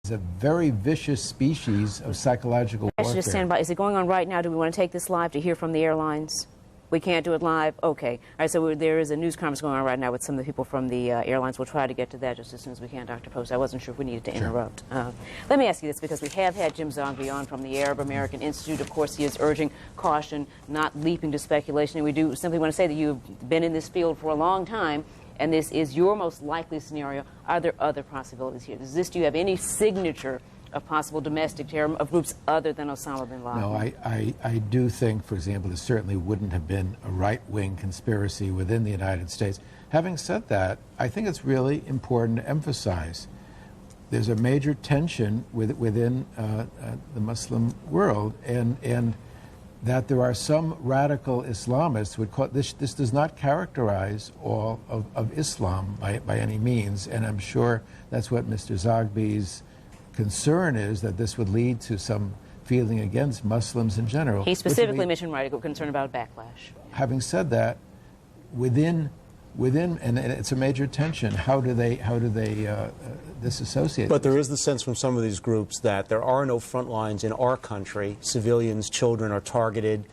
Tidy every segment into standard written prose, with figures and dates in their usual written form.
It's a very vicious species of psychological warfare. Just stand by. Is it going on right now? Do we want to take this live to hear from the airlines? We can't do it live? Okay. All right, so there is a news conference going on right now with some of the people from the airlines. We'll try to get to that just as soon as we can, Dr. Post. I wasn't sure if we needed to interrupt. Let me ask you this, because we have had Jim Zogby on from the Arab American Institute. Of course, he is urging caution, not leaping to speculation. And we do simply want to say that you've been in this field for a long time, and this is your most likely scenario. Are there other possibilities here? Do you have any signature of possible domestic terror of groups other than Osama bin Laden? No, I do think, for example, this certainly wouldn't have been a right-wing conspiracy within the United States. Having said that, I think it's really important to emphasize there's a major tension within the Muslim world, and that there are some radical Islamists who would call this does not characterize all of Islam by any means, and I'm sure that's what Mr. Zogby's concern is, that this would lead to some feeling against Muslims in general. He specifically mentioned concern about backlash. Having said that, within, and it's a major tension. How do they disassociate? But there is the sense from some of these groups that there are no front lines in our country. Civilians, children are targeted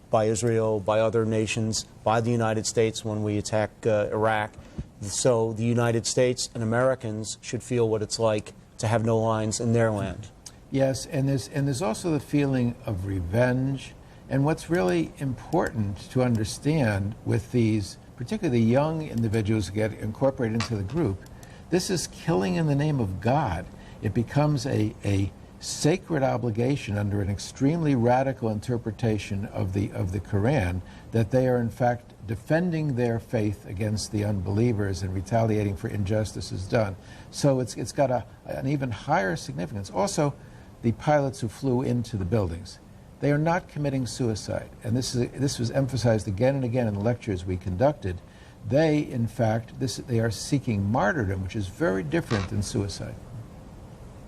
by Israel, by other nations, by the United States when we attack Iraq. So the United States and Americans should feel what it's like to have no lines in their land. Yes, and there's also the feeling of revenge. And what's really important to understand with these, particularly the young individuals who get incorporated into the group, this is killing in the name of God. It becomes a sacred obligation under an extremely radical interpretation of the Quran, that they are in fact defending their faith against the unbelievers and retaliating for injustices done. So it's got an even higher significance. Also, the pilots who flew into the buildings, they are not committing suicide. And this was emphasized again and again in the lectures we conducted. They, in fact, they are seeking martyrdom, which is very different than suicide.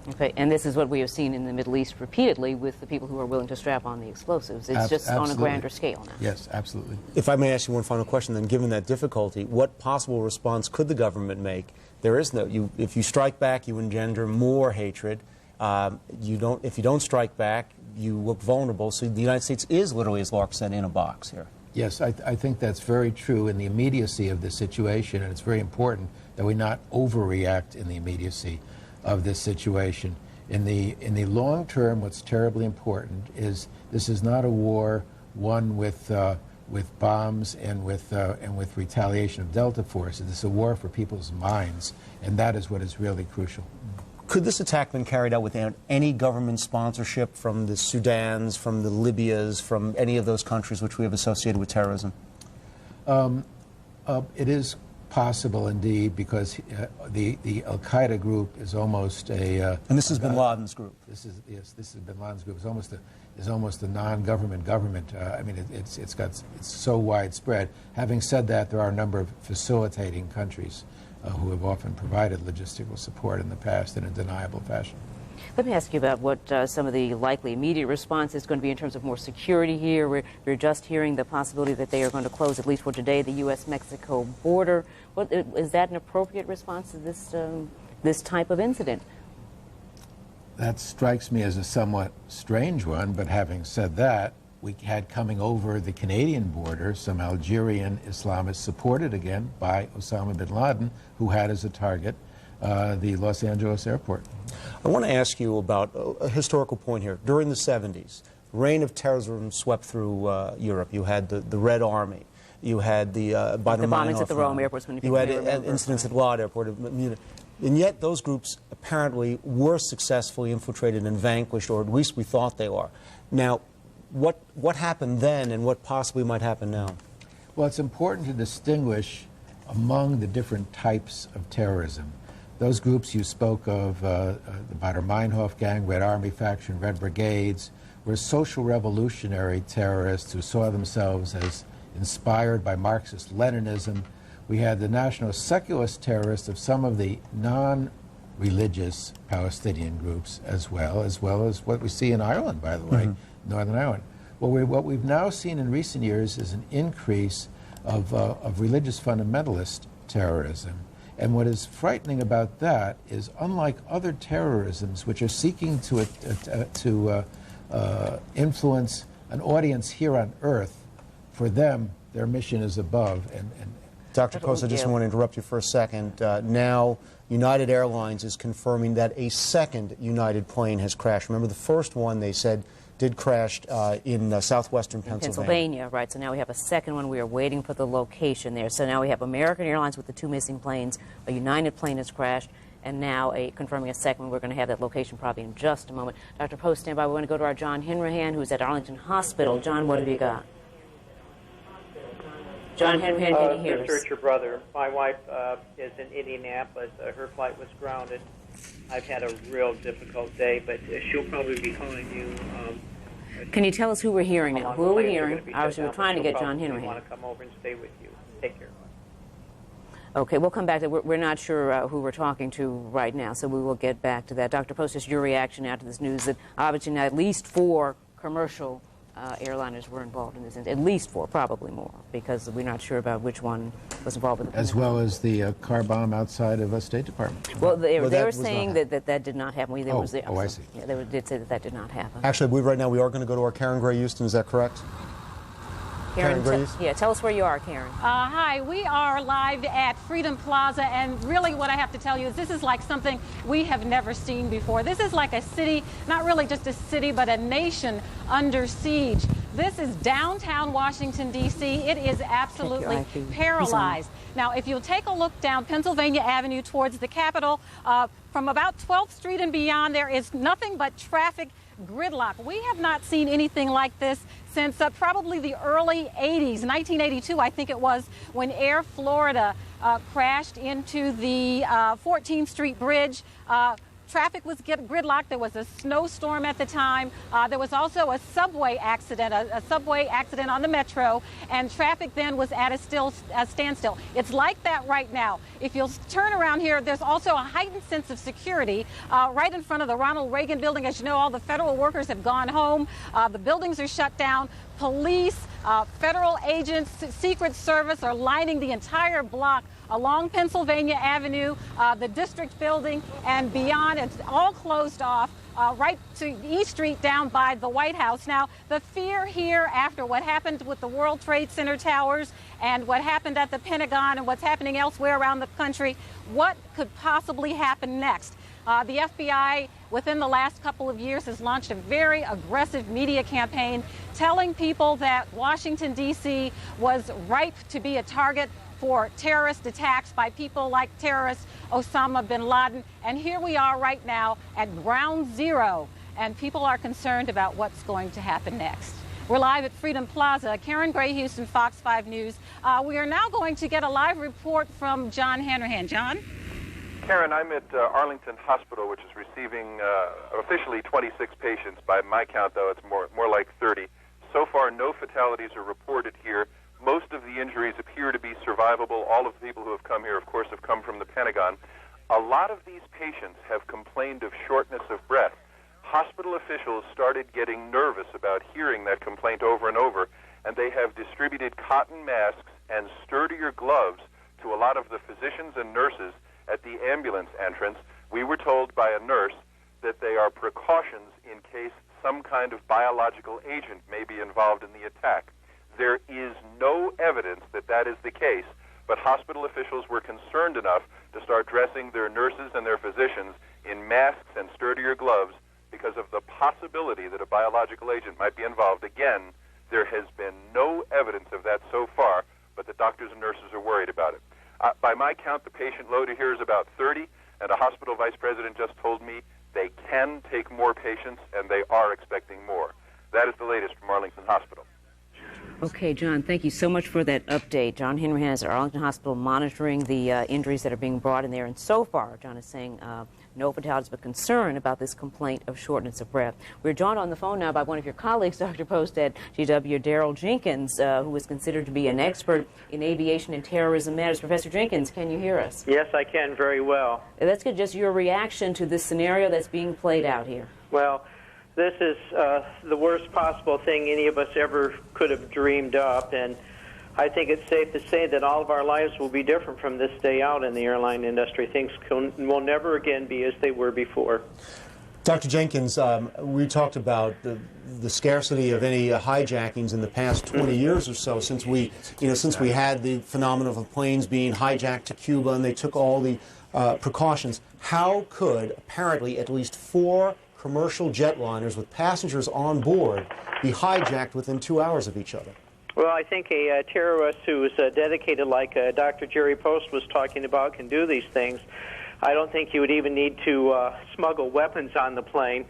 Okay, and this is what we have seen in the Middle East repeatedly with the people who are willing to strap on the explosives. It's just absolutely. On a grander scale now. Yes, absolutely. If I may ask you one final question, then, given that difficulty, what possible response could the government make? There is no. If you strike back, you engender more hatred. If you don't strike back, you look vulnerable. So the United States is literally, as Lark said, in a box here. Yes, I think that's very true in the immediacy of the situation, and it's very important that we not overreact in the immediacy of this situation. In the long term, what's terribly important is this is not a war won with bombs and with retaliation of Delta forces. This is a war for people's minds, and that is what is really crucial. Could this attack been carried out without any government sponsorship from the Sudans, from the Libyas, from any of those countries which we have associated with terrorism? It is possible indeed, because the Al-Qaeda group is almost a... and this is bin Laden's group. This is bin Laden's group. It's almost a non-government government. I mean, it's so widespread. Having said that, there are a number of facilitating countries who have often provided logistical support in the past in a deniable fashion. Let me ask you about what some of the likely immediate response is going to be in terms of more security here. We're just hearing the possibility that they are going to close, at least for today, the U.S.-Mexico border. Is that an appropriate response to this type of incident? That strikes me as a somewhat strange one, but having said that, we had coming over the Canadian border some Algerian Islamists supported again by Osama bin Laden, who had as a target the Los Angeles airport. I want to ask you about a historical point here. During the 70s, reign of terrorism swept through Europe. You had the Red Army. You had the bombings at the Rome airports. You had incidents at Lod Airport. And yet those groups apparently were successfully infiltrated and vanquished, or at least we thought they were. Now, what happened then and what possibly might happen now? Well, it's important to distinguish among the different types of terrorism. Those groups you spoke of, the Baader-Meinhof gang, Red Army faction, Red Brigades, were social revolutionary terrorists who saw themselves as inspired by Marxist-Leninism. We had the national secularist terrorists of some of the non-religious Palestinian groups as well as what we see in Ireland, by the way, Northern Ireland. Well, what we've now seen in recent years is an increase of religious fundamentalist terrorism. And what is frightening about that is, unlike other terrorisms, which are seeking to influence an audience here on Earth, for them, their mission is above. And Dr. Post, I just want to interrupt you for a second. Now, United Airlines is confirming that a second United plane has crashed. Remember, the first one, they said, did crash in southwestern Pennsylvania. Right. So now we have a second one. We are waiting for the location there. So now we have American Airlines with the 2 missing planes. A United plane has crashed. And now confirming a second one. We're going to have that location probably in just a moment. Dr. Post, stand by. We want to go to our John Henrahan, who's at Arlington Hospital. John, what have you got? John Henrahan, can you hear us? Richard, your brother. My wife is in Indianapolis. Her flight was grounded. I've had a real difficult day, but she'll probably be calling you. Can you tell us who we're hearing now? Who are we hearing? Obviously, we're trying to get John Henrahan. Want to come over and stay with you. Take care. Okay, we'll come back to that. We're not sure who we're talking to right now, so we will get back to that. Dr. Post, just your reaction now to this news that obviously now at least 4 commercial airliners were involved in this incident. At least 4, probably more, because we're not sure about which one was involved with the as well as the car bomb outside of a State Department. Well, they were saying that did not happen. I see. Yeah, they did say that did not happen. Actually, I believe right now we are going to go to our Karen Gray Houston. Is that correct? Karen, tell us where you are, Karen. Hi, we are live at Freedom Plaza, and really what I have to tell you is this is like something we have never seen before. This is like a city, not really just a city, but a nation under siege. This is downtown Washington, D.C. It is absolutely paralyzed. Now, if you'll take a look down Pennsylvania Avenue towards the Capitol, from about 12th Street and beyond, there is nothing but traffic gridlock. We have not seen anything like this since probably the early 80s, 1982, I think it was, when Air Florida crashed into the 14th Street Bridge. Traffic was gridlocked. There was a snowstorm at the time. There was also a subway accident, a subway accident on the Metro, and traffic then was at a standstill. It's like that right now. If you'll turn around here, there's also a heightened sense of security right in front of the Ronald Reagan building. As you know, all the federal workers have gone home. The buildings are shut down. Police, federal agents, Secret Service are lining the entire block along Pennsylvania Avenue, the district building, and beyond. It's all closed off right to E Street down by the White House. Now, the fear here after what happened with the World Trade Center towers and what happened at the Pentagon and what's happening elsewhere around the country, what could possibly happen next? The FBI, within the last couple of years, has launched a very aggressive media campaign telling people that Washington, D.C. was ripe to be a target for terrorist attacks by people like terrorist Osama bin Laden. And here we are right now at ground zero, and people are concerned about what's going to happen next. We're live at Freedom Plaza. Karen Gray, Houston, Fox 5 News. We are now going to get a live report from John Hanrahan. John? Karen, I'm at Arlington Hospital, which is receiving officially 26 patients. By my count, though, it's more like 30. So far, no fatalities are reported here. Most of the injuries appear to be survivable. All of the people who have come here, of course, have come from the Pentagon. A lot of these patients have complained of shortness of breath. Hospital officials started getting nervous about hearing that complaint over and over, and they have distributed cotton masks and sturdier gloves to a lot of the physicians and nurses at the ambulance entrance. We were told by a nurse that they are precautions in case some kind of biological agent may be involved in the attack. There is no evidence that that is the case, but hospital officials were concerned enough to start dressing their nurses and their physicians in masks and sturdier gloves because of the possibility that a biological agent might be involved. Again, there has been no evidence of that so far, but the doctors and nurses are worried about it. By my count, the patient load here is about 30, and a hospital vice president just told me they can take more patients, and they are expecting more. That is the latest from Arlington Hospital. Okay, John, thank you so much for that update. John Henrahan is at Arlington Hospital monitoring the injuries that are being brought in there. And so far, John is saying no fatalities, but concern about this complaint of shortness of breath. We're joined on the phone now by one of your colleagues, Dr. Post at GW, Daryl Jenkins, who is considered to be an expert in aviation and terrorism matters. Professor Jenkins, can you hear us? Yes, I can very well. Let's get just your reaction to this scenario that's being played out here. Well, this is the worst possible thing any of us ever could have dreamed up, and I think it's safe to say that all of our lives will be different from this day out in the airline industry. Things will never again be as they were before. Dr. Jenkins, we talked about the scarcity of any hijackings in the past 20 years or so since we had the phenomenon of planes being hijacked to Cuba and they took all the precautions. How could apparently at least 4 commercial jetliners with passengers on board be hijacked within 2 hours of each other? Well, I think a terrorist who is dedicated, like Dr. Jerry Post was talking about, can do these things. I don't think you would even need to smuggle weapons on the plane.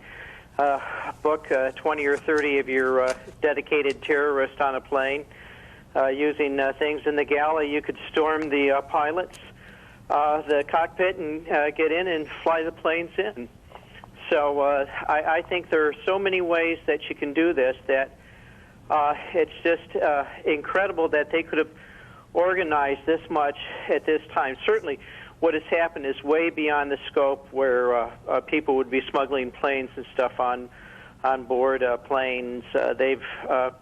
Book 20 or 30 of your dedicated terrorists on a plane. Using things in the galley, you could storm the pilots, the cockpit, and get in and fly the planes in. So I think there are so many ways that you can do this that it's just incredible that they could have organized this much at this time. Certainly, what has happened is way beyond the scope where people would be smuggling planes and stuff on board planes. They've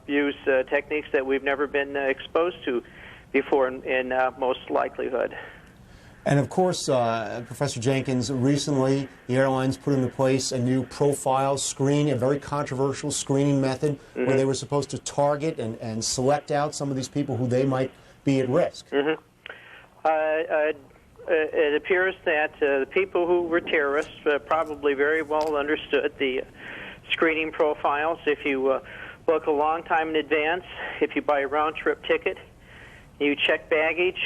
used techniques that we've never been exposed to before in most likelihood. And of course, Professor Jenkins, recently the airlines put into place a new profile screen, a very controversial screening method where they were supposed to target and select out some of these people who they might be at risk. It appears that the people who were terrorists probably very well understood the screening profiles. If you book a long time in advance, if you buy a round-trip ticket, you check baggage,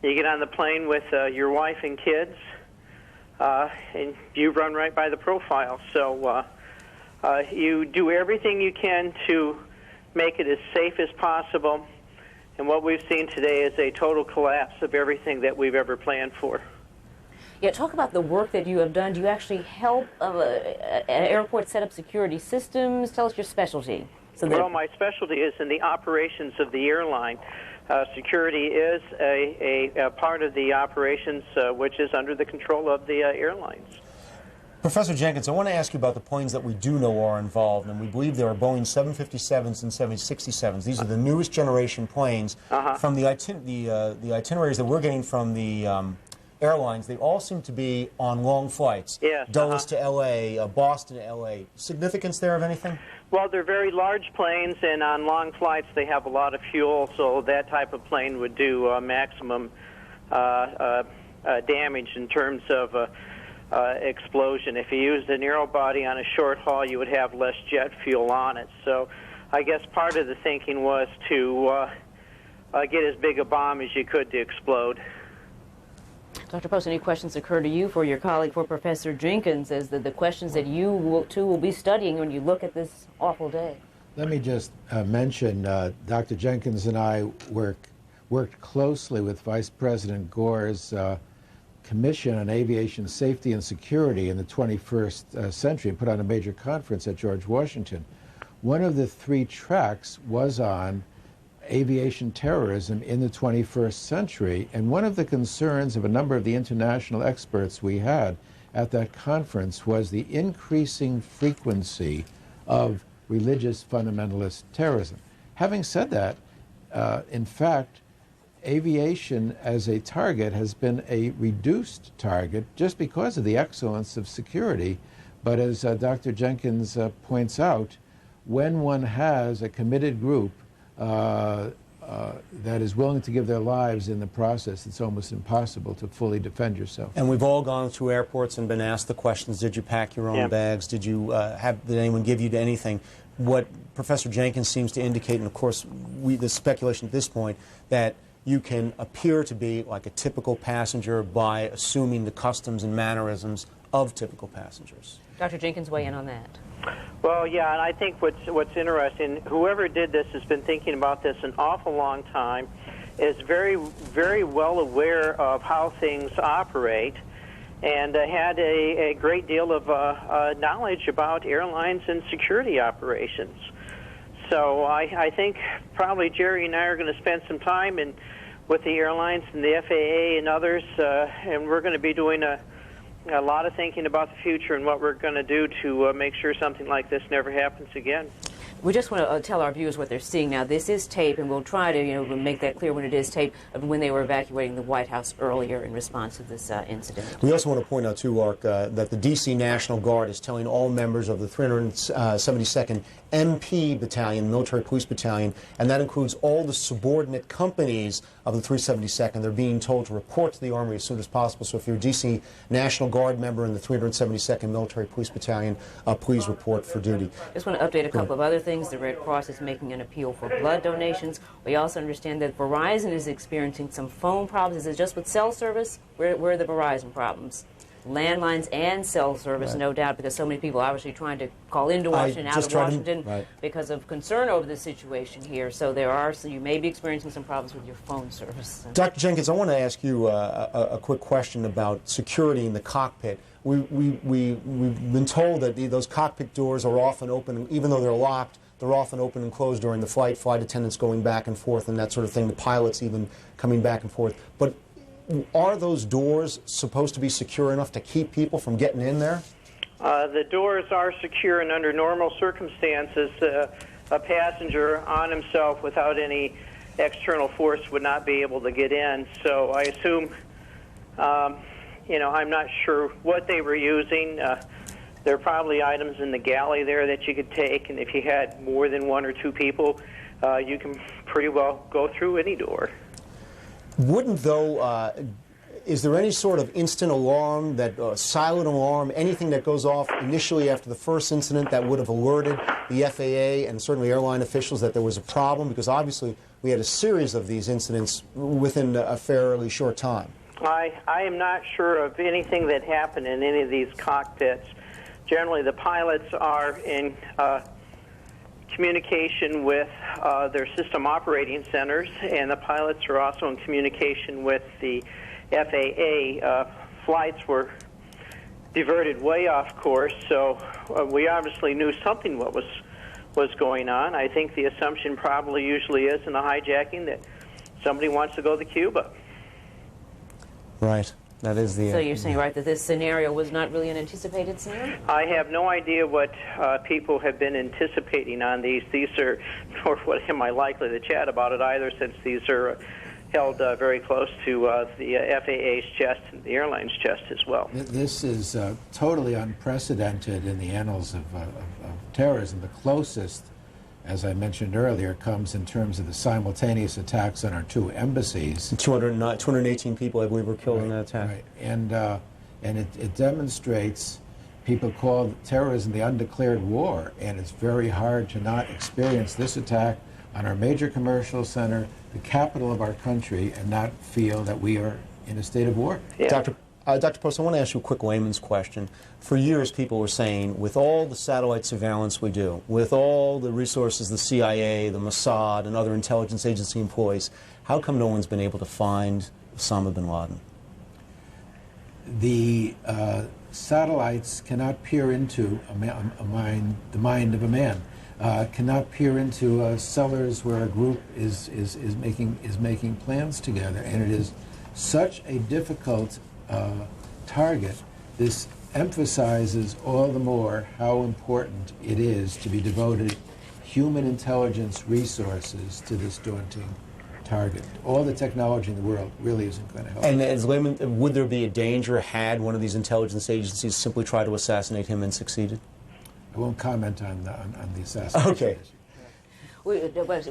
you get on the plane with your wife and kids, and you run right by the profile. So you do everything you can to make it as safe as possible. And what we've seen today is a total collapse of everything that we've ever planned for. Yeah, talk about the work that you have done. Do you actually help an airport set up security systems? Tell us your specialty. Well, my specialty is in the operations of the airline. Security is a part of the operations which is under the control of the airlines. Professor Jenkins, I want to ask you about the planes that we do know are involved, and we believe there are Boeing 757s and 767s. These are the newest generation planes. From the itineraries that we're getting from the airlines, they all seem to be on long flights. Yes, Dulles to L.A., Boston to L.A. Significance there of anything? Well, they're very large planes, and on long flights they have a lot of fuel, so that type of plane would do maximum damage in terms of explosion. If you used a narrow body on a short haul, you would have less jet fuel on it. So I guess part of the thinking was to get as big a bomb as you could to explode. Dr. Post, any questions occur to you for your colleague, for Professor Jenkins, as the questions that you will be studying when you look at this awful day? Let me just mention, Dr. Jenkins and I worked closely with Vice President Gore's Commission on Aviation Safety and Security in the 21st century and put on a major conference at George Washington. One of the 3 tracks was on aviation terrorism in the 21st century, and one of the concerns of a number of the international experts we had at that conference was the increasing frequency of religious fundamentalist terrorism. Having said that, in fact, aviation as a target has been a reduced target just because of the excellence of security. But as Dr. Jenkins points out, when one has a committed group that is willing to give their lives in the process, it's almost impossible to fully defend yourself. And we've all gone through airports and been asked the questions, did you pack your own bags? Did anyone give you anything? What Professor Jenkins seems to indicate, and of course the speculation at this point, that you can appear to be like a typical passenger by assuming the customs and mannerisms of typical passengers. Dr. Jenkins, weigh in on that. Well, yeah, and I think what's interesting, whoever did this has been thinking about this an awful long time, is very, very well aware of how things operate, and had a great deal of knowledge about airlines and security operations. So I think probably Jerry and I are going to spend some time with the airlines and the FAA and others, and we're going to be doing a a lot of thinking about the future and what we're going to do to make sure something like this never happens again. We just want to tell our viewers what they're seeing now. This is tape, and we'll try to, make that clear when it is tape of when they were evacuating the White House earlier in response to this incident. We also want to point out, too, Ark, that the D.C. National Guard is telling all members of the 372nd MP Battalion, Military Police Battalion, and that includes all the subordinate companies of the 372nd. They're being told to report to the Army as soon as possible. So if you're a D.C. National Guard member in the 372nd Military Police Battalion, please report for duty. Just want to update a couple of other things. The Red Cross is making an appeal for blood donations. We also understand that Verizon is experiencing some phone problems. Is it just with cell service? Where are the Verizon problems? Landlines and cell service, no doubt, because so many people are obviously trying to call into Washington, out of Washington, because of concern over the situation here. So you may be experiencing some problems with your phone service. Dr. Jenkins, I want to ask you a quick question about security in the cockpit. We've been told that those cockpit doors are often open, even though they're locked. They're often open and closed during the flight attendants going back and forth and that sort of thing, the pilots even coming back and forth. But are those doors supposed to be secure enough to keep people from getting in there? The doors are secure, and under normal circumstances, a passenger on himself without any external force would not be able to get in. So I assume, I'm not sure what they were using. There are probably items in the galley there that you could take, and if you had more than one or two people, you can pretty well go through any door. Wouldn't, though, is there any sort of instant alarm, silent alarm, anything that goes off initially after the first incident that would have alerted the FAA and certainly airline officials that there was a problem? Because obviously we had a series of these incidents within a fairly short time. I am not sure of anything that happened in any of these cockpits. Generally, the pilots are in communication with their system operating centers, and the pilots are also in communication with the FAA. Flights were diverted way off course, so we obviously knew something what was going on. I think the assumption probably usually is in the hijacking that somebody wants to go to Cuba. Right. That is the. So you're saying, right, that this scenario was not really an anticipated scenario? I have no idea what people have been anticipating on these. These are, nor what am I likely to chat about it either, since these are held very close to the FAA's chest and the airline's chest as well. This is totally unprecedented in the annals of terrorism. The closest, as I mentioned earlier, comes in terms of the simultaneous attacks on our two embassies. 218 people, I believe, were killed in that attack. Right. And it demonstrates, people call terrorism the undeclared war, and it's very hard to not experience this attack on our major commercial center, the capital of our country, and not feel that we are in a state of war. Yeah. Dr. Post, I want to ask you a quick layman's question. For years, people were saying, with all the satellite surveillance we do, with all the resources the CIA, the Mossad, and other intelligence agency employs, how come no one's been able to find Osama bin Laden? The satellites cannot peer into the mind of a man, cannot peer into cellars where a group is making plans together, and it is such a difficult target. This emphasizes all the more how important it is to be devoted human intelligence resources to this daunting target. All the technology in the world really isn't going to help. And as layman, would there be a danger had one of these intelligence agencies simply tried to assassinate him and succeeded? I won't comment on the assassination. Okay. I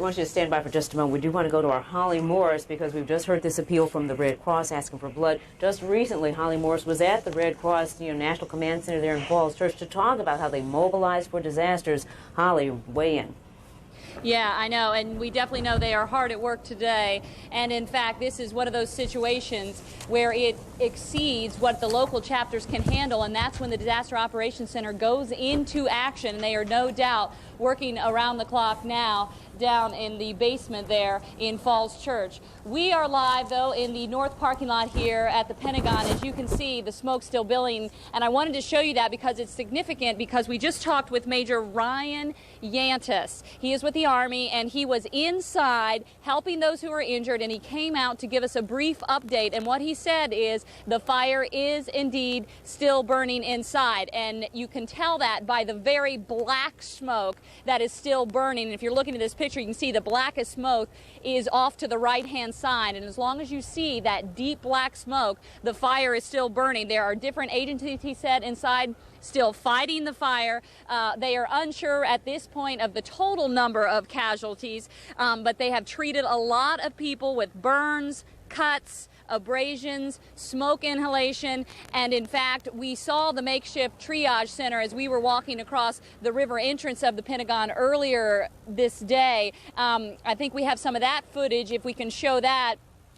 want you to stand by for just a moment. We do want to go to our Holly Morris, because we've just heard this appeal from the Red Cross asking for blood. Just recently, Holly Morris was at the Red Cross National Command Center there in Falls Church to talk about how they mobilize for disasters. Holly, weigh in. Yeah, I know, and we definitely know they are hard at work today. And in fact, this is one of those situations where it exceeds what the local chapters can handle, and that's when the Disaster Operations Center goes into action. And they are no doubt working around the clock now down in the basement there in Falls Church. We are live, though, in the north parking lot here at the Pentagon. As you can see, the smoke's still billowing, and I wanted to show you that because it's significant, because we just talked with Major Ryan Yantis. He is with the Army, and he was inside helping those who were injured, and he came out to give us a brief update. And what he said is the fire is indeed still burning inside. And you can tell that by the very black smoke that is still burning. And if you're looking at this picture, you can see the blackest smoke is off to the right-hand side. And as long as you see that deep black smoke, the fire is still burning. There are different agencies, he said, inside still fighting the fire. They are unsure at this point of the total number of casualties, but they have treated a lot of people with burns, cuts, abrasions, smoke inhalation, and in fact, we saw the makeshift triage center as we were walking across the river entrance of the Pentagon earlier this day. I think we have some of that footage. If we can show that,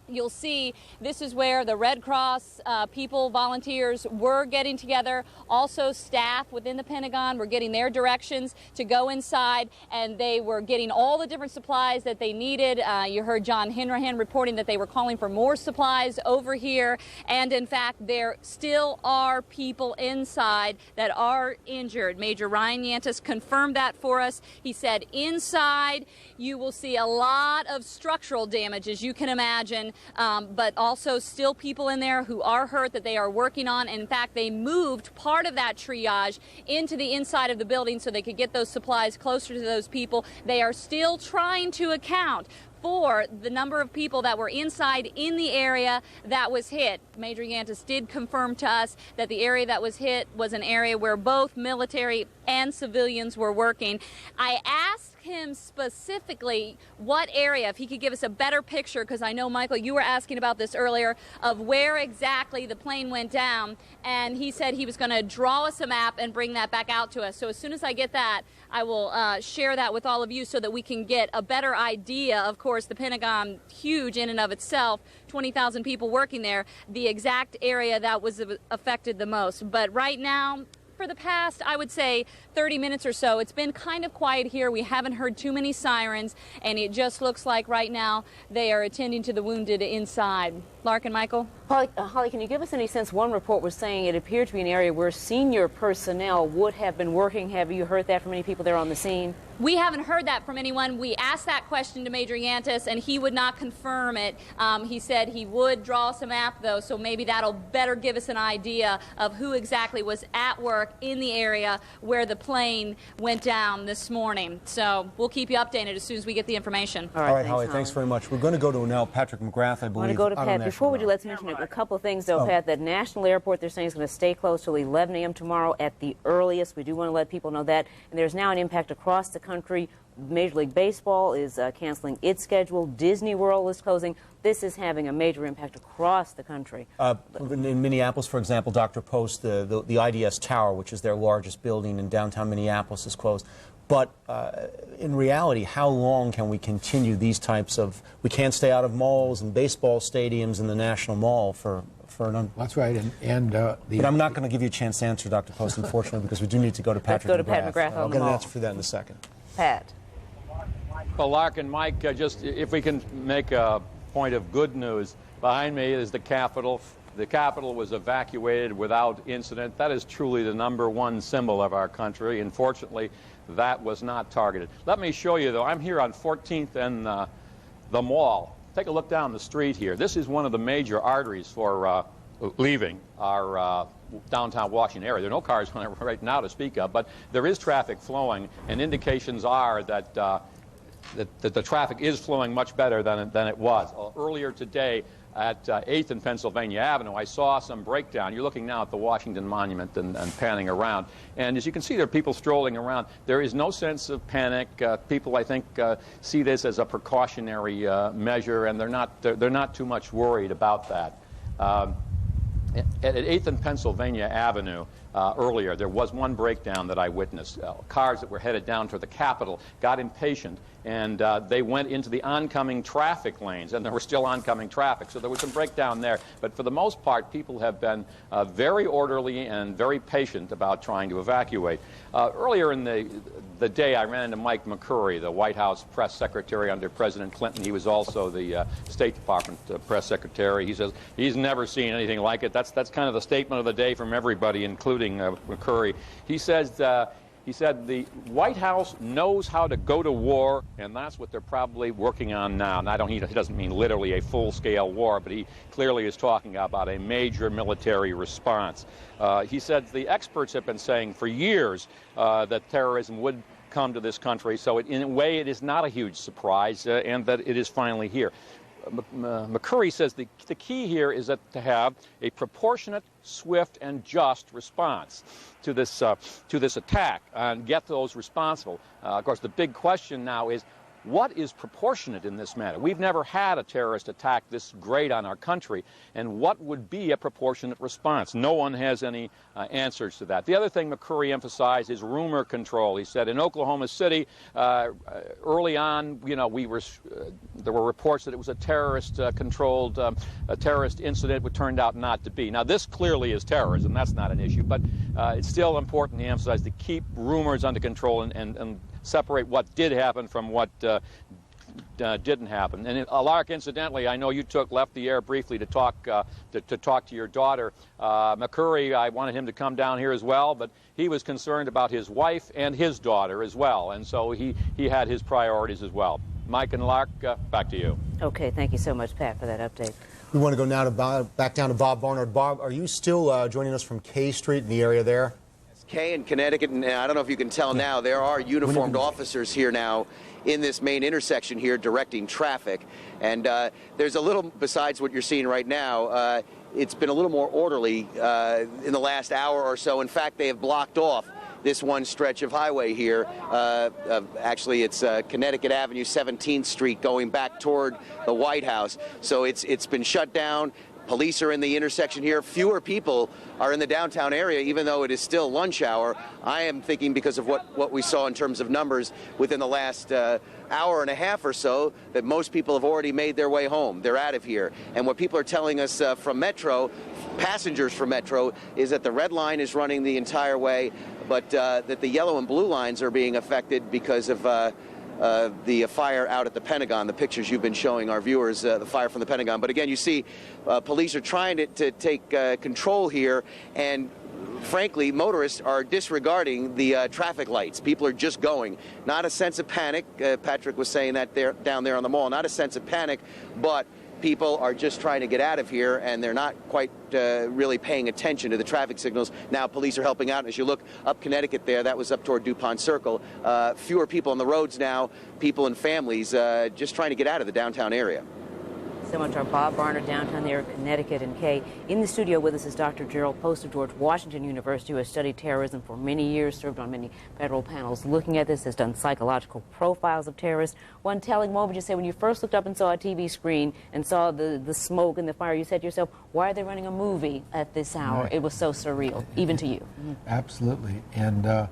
you'll see this is where the Red Cross people, volunteers, were getting together. Also, staff within the Pentagon were getting their directions to go inside, and they were getting all the different supplies that they needed. You heard John Hinrahan reporting that they were calling for more supplies over here, and in fact, there still are people inside that are injured. Major Ryan Yantis confirmed that for us. He said inside you will see a lot of structural damage, as you can imagine, but also still people in there who are hurt that they are working on. And in fact, they moved part of that triage into the inside of the building so they could get those supplies closer to those people. They are still trying to account for the number of people that were inside in the area that was hit. Major Yantis did confirm to us that the area that was hit was an area where both military and civilians were working. I asked him specifically what area, if he could give us a better picture, because I know, Michael, you were asking about this earlier, of where exactly the plane went down, and he said he was going to draw us a map and bring that back out to us. So as soon as I get that, I will share that with all of you so that we can get a better idea. Of course, the Pentagon, huge in and of itself, 20,000 people working there, the exact area that was affected the most. But right now, for the past, I would say, 30 minutes or so, it's been kind of quiet here. We haven't heard too many sirens, and it just looks like right now they are attending to the wounded inside. Lark and Michael? Holly, can you give us any sense? One report was saying it appeared to be an area where senior personnel would have been working. Have you heard that from any people there on the scene? We haven't heard that from anyone. We asked that question to Major Yantis, and he would not confirm it. He said he would draw us a map, though, so maybe that'll better give us an idea of who exactly was at work in the area where the plane went down this morning. So we'll keep you updated as soon as we get the information. All right, Holly, thanks very much. We're going to go to now Patrick McGrath, I believe. I want to go to Pat. Before we do, let's mention a couple of things, though, Pat. That National Airport, they're saying, is going to stay closed till 11 a.m. tomorrow at the earliest. We do want to let people know that. And there's now an impact across the country. Major League Baseball is canceling its schedule. Disney World is closing. This is having a major impact across the country. In Minneapolis, for example, Dr. Post, the IDS Tower, which is their largest building in downtown Minneapolis, is closed. But in reality, how long can we continue these types of... We can't stay out of malls and baseball stadiums and the National Mall for an... That's right. But I'm not going to give you a chance to answer, Dr. Post, unfortunately, because we do need to go to Patrick Let's go to Pat McGrath. I'll get an answer for that in a second. Pat. Well, Lark and Mike, just if we can make a point of good news, behind me is the Capitol. The Capitol was evacuated without incident. That is truly the #1 symbol of our country. Unfortunately, that was not targeted. Let me show you, though. I'm here on 14th and the Mall. Take a look down the street here. This is one of the major arteries for leaving our downtown Washington area. There are no cars on it right now to speak of, but there is traffic flowing, and indications are that that the traffic is flowing much better than it was. Earlier today at 8th and Pennsylvania Avenue, I saw some breakdown. You're looking now at the Washington Monument and panning around. And as you can see, there are people strolling around. There is no sense of panic. People, I think, see this as a precautionary measure, and they're not too much worried about that. At 8th and Pennsylvania Avenue, earlier, there was one breakdown that I witnessed. Cars that were headed down to the Capitol got impatient, and they went into the oncoming traffic lanes, and there was still oncoming traffic, so there was some breakdown there. But for the most part, people have been very orderly and very patient about trying to evacuate. Earlier in the day, I ran into Mike McCurry, the White House press secretary under President Clinton. He was also the State Department press secretary. He says he's never seen anything like it. That's kind of the statement of the day from everybody, including McCurry. He says He said the White House knows how to go to war, and that's what they're probably working on now. And he doesn't mean literally a full-scale war, but he clearly is talking about a major military response. He said the experts have been saying for years that terrorism would come to this country, so in a way it is not a huge surprise, and that it is finally here. McCurry says the key here is that to have a proportionate, swift, and just response to this attack and get those responsible. Of course, the big question now is, what is proportionate in this matter? We've never had a terrorist attack this great on our country, and what would be a proportionate response? No one has any answers to that. The other thing McCurry emphasized is rumor control. He said in Oklahoma City, early on, there were reports that it was a terrorist-controlled a terrorist incident, which turned out not to be. Now, this clearly is terrorism. That's not an issue, but it's still important to emphasize to keep rumors under control and separate what did happen from what didn't happen. And Lark, incidentally, I know you left the air briefly to talk to your daughter. McCurry, I wanted him to come down here as well, but he was concerned about his wife and his daughter as well, and so he had his priorities as well. Mike and Lark, back to you. Okay, thank you so much, Pat, for that update. We want to go now back down to Bob Barnard. Bob, are you still joining us from K Street in the area there? K in Connecticut, and I don't know if you can tell now, there are uniformed officers here now in this main intersection here directing traffic. And there's a little, besides what you're seeing right now, it's been a little more orderly in the last hour or so. In fact, they have blocked off this one stretch of highway here. Actually, it's Connecticut Avenue, 17th Street, going back toward the White House. So it's been shut down. Police are in the intersection here. Fewer people are in the downtown area, even though it is still lunch hour. I am thinking because of what we saw in terms of numbers within the last hour and a half or so, that most people have already made their way home. They're out of here. And what people are telling us from Metro, passengers from Metro, is that the red line is running the entire way, but that the yellow and blue lines are being affected because of the fire out at the Pentagon. The pictures you've been showing our viewers, the fire from the Pentagon. But again, you see police are trying to take control here, and frankly, motorists are disregarding the traffic lights. People are just going. Not a sense of panic. Patrick was saying that down there on the mall. Not a sense of panic, but people are just trying to get out of here, and they're not quite really paying attention to the traffic signals. Now police are helping out. As you look up Connecticut there, that was up toward DuPont Circle. Fewer people on the roads now, people and families just trying to get out of the downtown area. So much our Bob Barnard, downtown there, Connecticut and Kay. In the studio with us is Dr. Gerald Post of George Washington University, who has studied terrorism for many years, served on many federal panels looking at this, has done psychological profiles of terrorists. One telling moment, you say, when you first looked up and saw a TV screen and saw the smoke and the fire, you said to yourself, why are they running a movie at this hour? Right. It was so surreal, even to you. Absolutely. And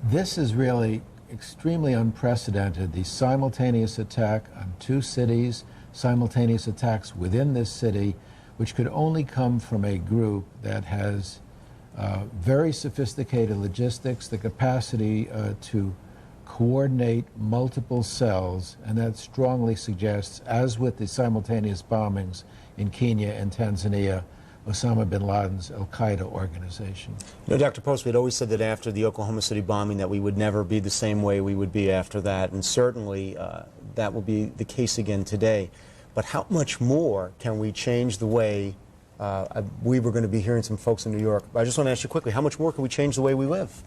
this is really extremely unprecedented, the simultaneous attack on two cities, simultaneous attacks within this city, which could only come from a group that has very sophisticated logistics, the capacity to coordinate multiple cells, and that strongly suggests, as with the simultaneous bombings in Kenya and Tanzania, Osama bin Laden's al-Qaeda organization. You know, Dr. Post, we had always said that after the Oklahoma City bombing that we would never be the same way we would be after that, and certainly that will be the case again today. But how much more can we change the way, we were going to be hearing some folks in New York, I just want to ask you quickly, how much more can we change the way we live?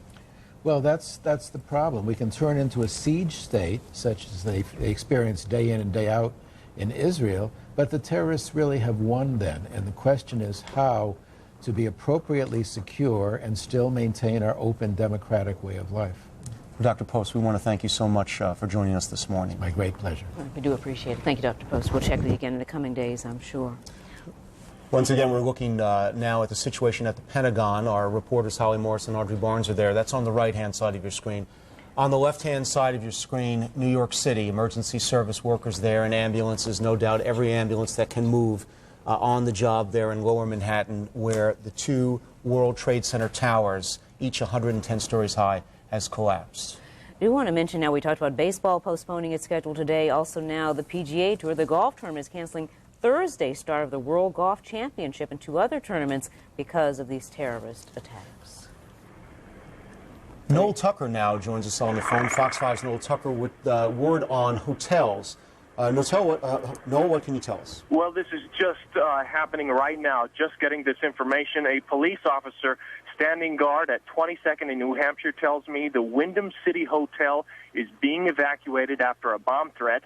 Well, that's the problem. We can turn into a siege state, such as they experience day in and day out in Israel, but the terrorists really have won then. And the question is how to be appropriately secure and still maintain our open democratic way of life. Dr. Post, we want to thank you so much for joining us this morning. My great pleasure. We do appreciate it. Thank you, Dr. Post. We'll check with you again in the coming days, I'm sure. Once again, we're looking now at the situation at the Pentagon. Our reporters Holly Morris and Audrey Barnes are there. That's on the right-hand side of your screen. On the left-hand side of your screen, New York City, emergency service workers there and ambulances, no doubt every ambulance that can move on the job there in Lower Manhattan, where the two World Trade Center towers, each 110 stories high, has collapsed. I do want to mention now, we talked about baseball postponing its schedule today. Also now the PGA Tour, the golf tournament, is canceling Thursday's start of the World Golf Championship and two other tournaments because of these terrorist attacks. Noel Tucker now joins us on the phone. Fox 5's Noel Tucker with word on hotels. Noel, what can you tell us? Well, this is just happening right now, just getting this information. A police officer standing guard at 22nd in New Hampshire tells me the Wyndham City Hotel is being evacuated after a bomb threat.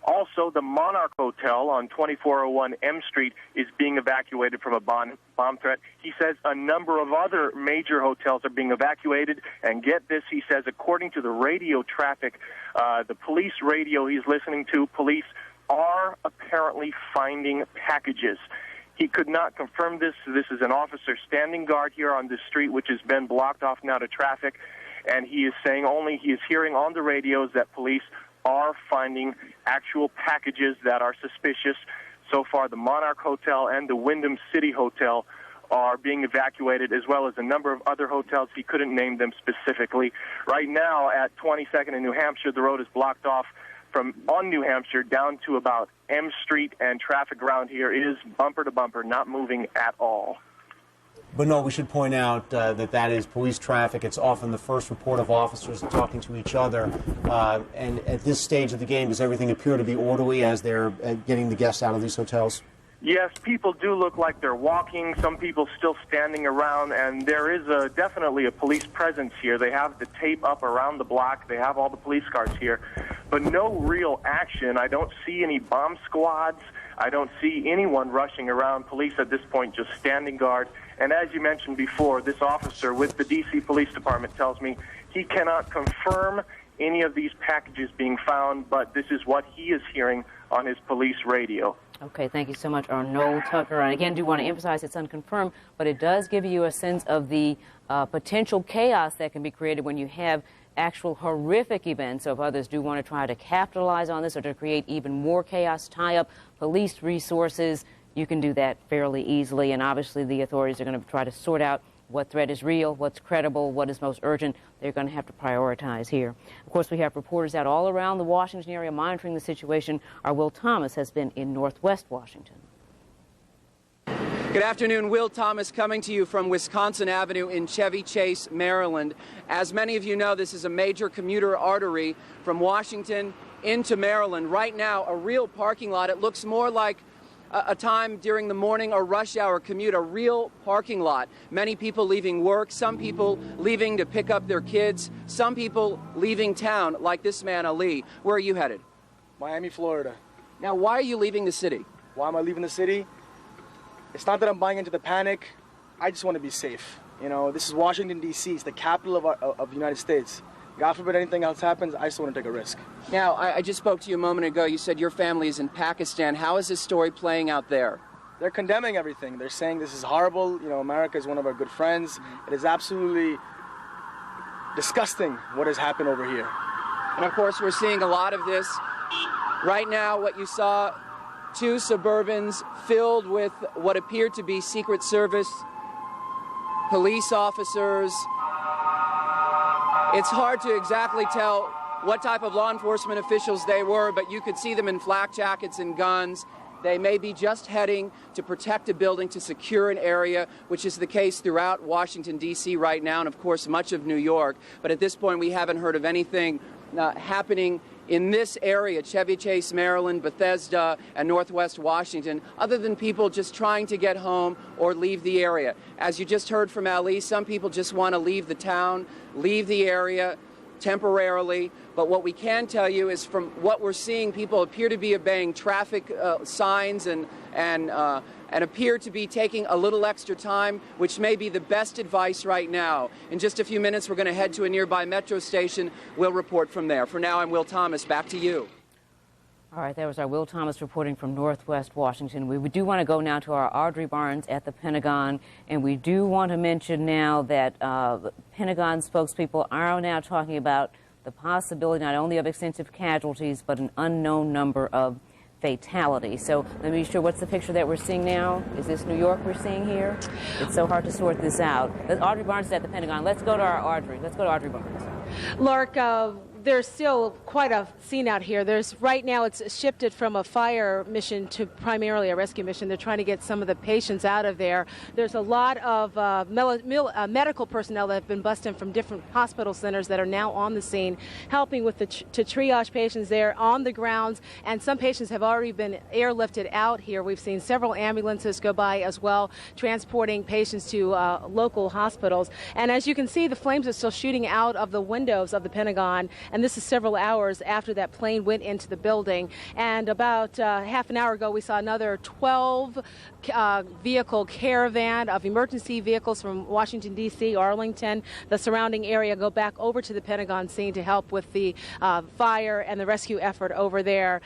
Also, the Monarch Hotel on 2401 M Street is being evacuated from a bomb threat. He says a number of other major hotels are being evacuated. And get this, he says, according to the radio traffic, the police radio he's listening to, police are apparently finding packages. He could not confirm this. This is an officer standing guard here on this street, which has been blocked off now to traffic. And he is saying only he is hearing on the radios that police are finding actual packages that are suspicious. So far, the Monarch Hotel and the Wyndham City Hotel are being evacuated, as well as a number of other hotels. He couldn't name them specifically. Right now, at 22nd in New Hampshire, the road is blocked off from on New Hampshire down to about M Street, and traffic around here is bumper to bumper, not moving at all. But no, we should point out that is police traffic. It's often the first report of officers talking to each other. And at this stage of the game, does everything appear to be orderly as they're getting the guests out of these hotels? Yes, people do look like they're walking. Some people still standing around, and there is definitely a police presence here. They have the tape up around the block. They have all the police cars here, but no real action. I don't see any bomb squads. I don't see anyone rushing around. Police at this point just standing guard. And as you mentioned before, this officer with the D.C. Police Department tells me he cannot confirm any of these packages being found, but this is what he is hearing on his police radio. Okay, thank you so much, Noel Tucker. And again, do want to emphasize it's unconfirmed, but it does give you a sense of the potential chaos that can be created when you have actual horrific events. So if others do want to try to capitalize on this or to create even more chaos, tie up police resources, you can do that fairly easily. And obviously the authorities are going to try to sort out what threat is real, what's credible, what is most urgent. They're going to have to prioritize here. Of course, we have reporters out all around the Washington area monitoring the situation. Our Will Thomas has been in Northwest Washington. Good afternoon. Will Thomas coming to you from Wisconsin Avenue in Chevy Chase, Maryland. As many of you know, this is a major commuter artery from Washington into Maryland. Right now, a real parking lot. It looks more like a time during the morning or rush hour commute, a real parking lot. Many people leaving work, some people leaving to pick up their kids, some people leaving town, like this man, Ali. Where are you headed? Miami, Florida. Now, why are you leaving the city? Why am I leaving the city? It's not that I'm buying into the panic. I just want to be safe. You know, this is Washington, D.C. It's the capital of the United States. God forbid anything else happens, I just want to take a risk. Now, I just spoke to you a moment ago. You said your family is in Pakistan. How is this story playing out there? They're condemning everything. They're saying this is horrible. You know, America is one of our good friends. It is absolutely disgusting what has happened over here. And of course, we're seeing a lot of this. Right now, what you saw, 2 Suburbans filled with what appeared to be Secret Service police officers. It's hard to exactly tell what type of law enforcement officials they were, but you could see them in flak jackets and guns. They may be just heading to protect a building, to secure an area, which is the case throughout Washington, D.C. right now, and of course much of New York. But at this point, we haven't heard of anything happening in this area, Chevy Chase, Maryland, Bethesda, and Northwest Washington, other than people just trying to get home or leave the area. As you just heard from Ali, some people just want to leave the town, leave the area temporarily. But what we can tell you is from what we're seeing, people appear to be obeying traffic signs and appear to be taking a little extra time, which may be the best advice right now. In just a few minutes, we're going to head to a nearby metro station. We'll report from there. For now, I'm Will Thomas. Back to you. All right, that was our Will Thomas reporting from Northwest Washington. We do want to go now to our Audrey Barnes at the Pentagon, and we do want to mention now that Pentagon spokespeople are now talking about the possibility not only of extensive casualties, but an unknown number of fatalities. So let me be sure, what's the picture that we're seeing now? Is this New York we're seeing here? It's so hard to sort this out. Audrey Barnes is at the Pentagon. Let's go to our Audrey. Let's go to Audrey Barnes. Lark, there's still quite a scene out here. Right now it's shifted from a fire mission to primarily a rescue mission. They're trying to get some of the patients out of there. There's a lot of medical personnel that have been bussed in from different hospital centers that are now on the scene, helping with to triage patients there on the grounds. And some patients have already been airlifted out here. We've seen several ambulances go by as well, transporting patients to local hospitals. And as you can see, the flames are still shooting out of the windows of the Pentagon, and this is several hours after that plane went into the building. And about half an hour ago, we saw another 12 vehicle caravan of emergency vehicles from Washington, D.C., Arlington, the surrounding area, go back over to the Pentagon scene to help with the fire and the rescue effort over there.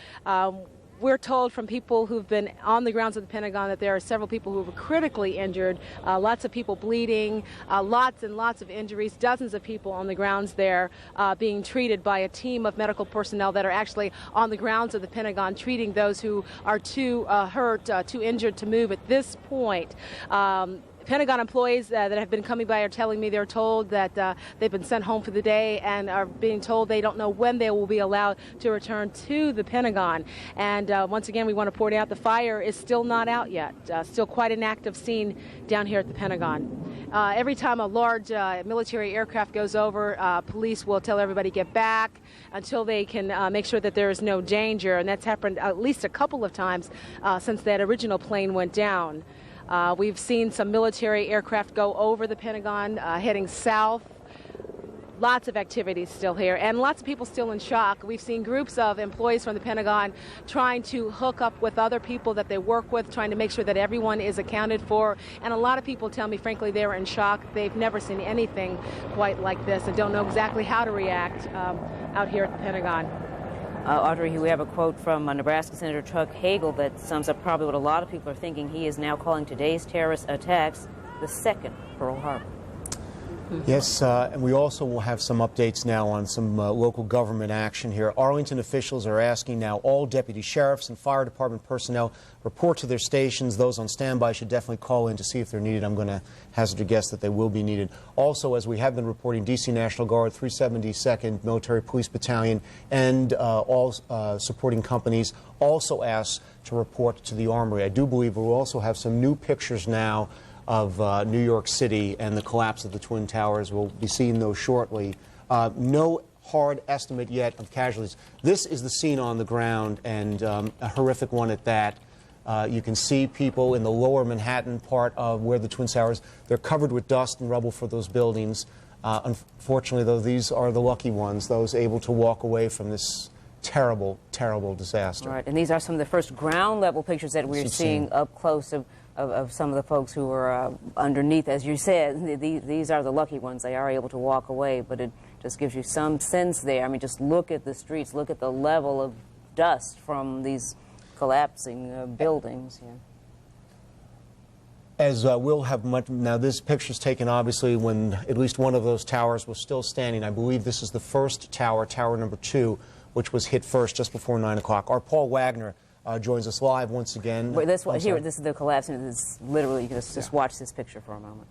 We're told from people who've been on the grounds of the Pentagon that there are several people who were critically injured, lots of people bleeding, lots and lots of injuries, dozens of people on the grounds there being treated by a team of medical personnel that are actually on the grounds of the Pentagon treating those who are too hurt, too injured to move at this point. Pentagon employees that have been coming by are telling me they're told that they've been sent home for the day and are being told they don't know when they will be allowed to return to the Pentagon. And once again, we want to point out the fire is still not out yet. Still quite an active scene down here at the Pentagon. Every time a large military aircraft goes over, police will tell everybody get back until they can make sure that there is no danger. And that's happened at least a couple of times since that original plane went down. We've seen some military aircraft go over the Pentagon, heading south. Lots of activities still here, and lots of people still in shock. We've seen groups of employees from the Pentagon trying to hook up with other people that they work with, trying to make sure that everyone is accounted for. And a lot of people tell me, frankly, they're in shock. They've never seen anything quite like this and don't know exactly how to react out here at the Pentagon. Audrey, we have a quote from Nebraska Senator Chuck Hagel that sums up probably what a lot of people are thinking. He is now calling today's terrorist attacks the second Pearl Harbor. Yes, and we also will have some updates now on some local government action here. Arlington officials are asking now all deputy sheriffs and fire department personnel report to their stations. Those on standby should definitely call in to see if they're needed. I'm going to hazard a guess that they will be needed. Also, as we have been reporting, D.C. National Guard, 372nd Military Police Battalion, and all supporting companies also asked to report to the Armory. I do believe we'll also have some new pictures now of New York City and the collapse of the Twin Towers. We'll be seeing those shortly. No hard estimate yet of casualties. This is the scene on the ground, and a horrific one at that. You can see people in the lower Manhattan part of where the Twin Towers, they're covered with dust and rubble for those buildings. Unfortunately, though, these are the lucky ones, those able to walk away from this terrible, terrible disaster. Right, and these are some of the first ground level pictures that we're seeing up close of some of the folks who were underneath. As you said, these are the lucky ones. They are able to walk away, but it just gives you some sense there. I mean, just look at the streets, look at the level of dust from these collapsing buildings. Yeah. As we'll have much, now this picture's taken obviously when at least one of those towers was still standing. I believe this is the first tower, tower number 2, which was hit first just before 9 o'clock. Our Paul Wagner joins us live once again. Wait, this is the collapse. And this is literally, you can just watch this picture for a moment.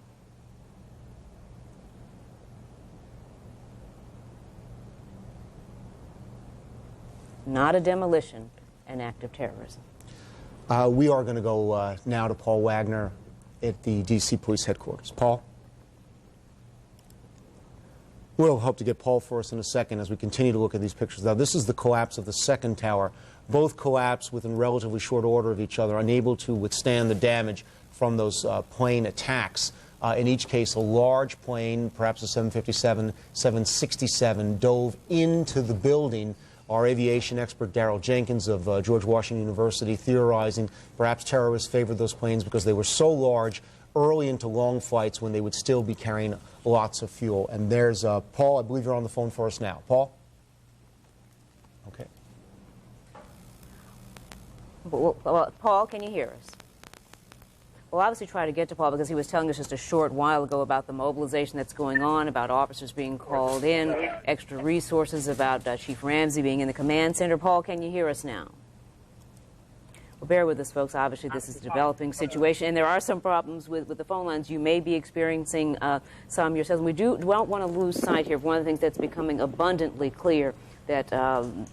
Not a demolition, an act of terrorism. We are going to go now to Paul Wagner at the D.C. Police Headquarters. Paul? We'll hope to get Paul for us in a second as we continue to look at these pictures. Now, this is the collapse of the second tower. Both collapsed within relatively short order of each other, unable to withstand the damage from those plane attacks. In each case, a large plane, perhaps a 757, 767, dove into the building. Our aviation expert, Darrell Jenkins of George Washington University, theorizing perhaps terrorists favored those planes because they were so large early into long flights when they would still be carrying lots of fuel. And there's Paul. I believe you're on the phone for us now. Paul? Okay. Well, Paul, can you hear us? We'll obviously try to get to Paul because he was telling us just a short while ago about the mobilization that's going on, about officers being called in, extra resources, about Chief Ramsey being in the command center. Paul, can you hear us now? Well, bear with us, folks. Obviously, this is a developing situation, and there are some problems with the phone lines. You may be experiencing some yourselves. We don't want to lose sight here of one of the things that's becoming abundantly clear, that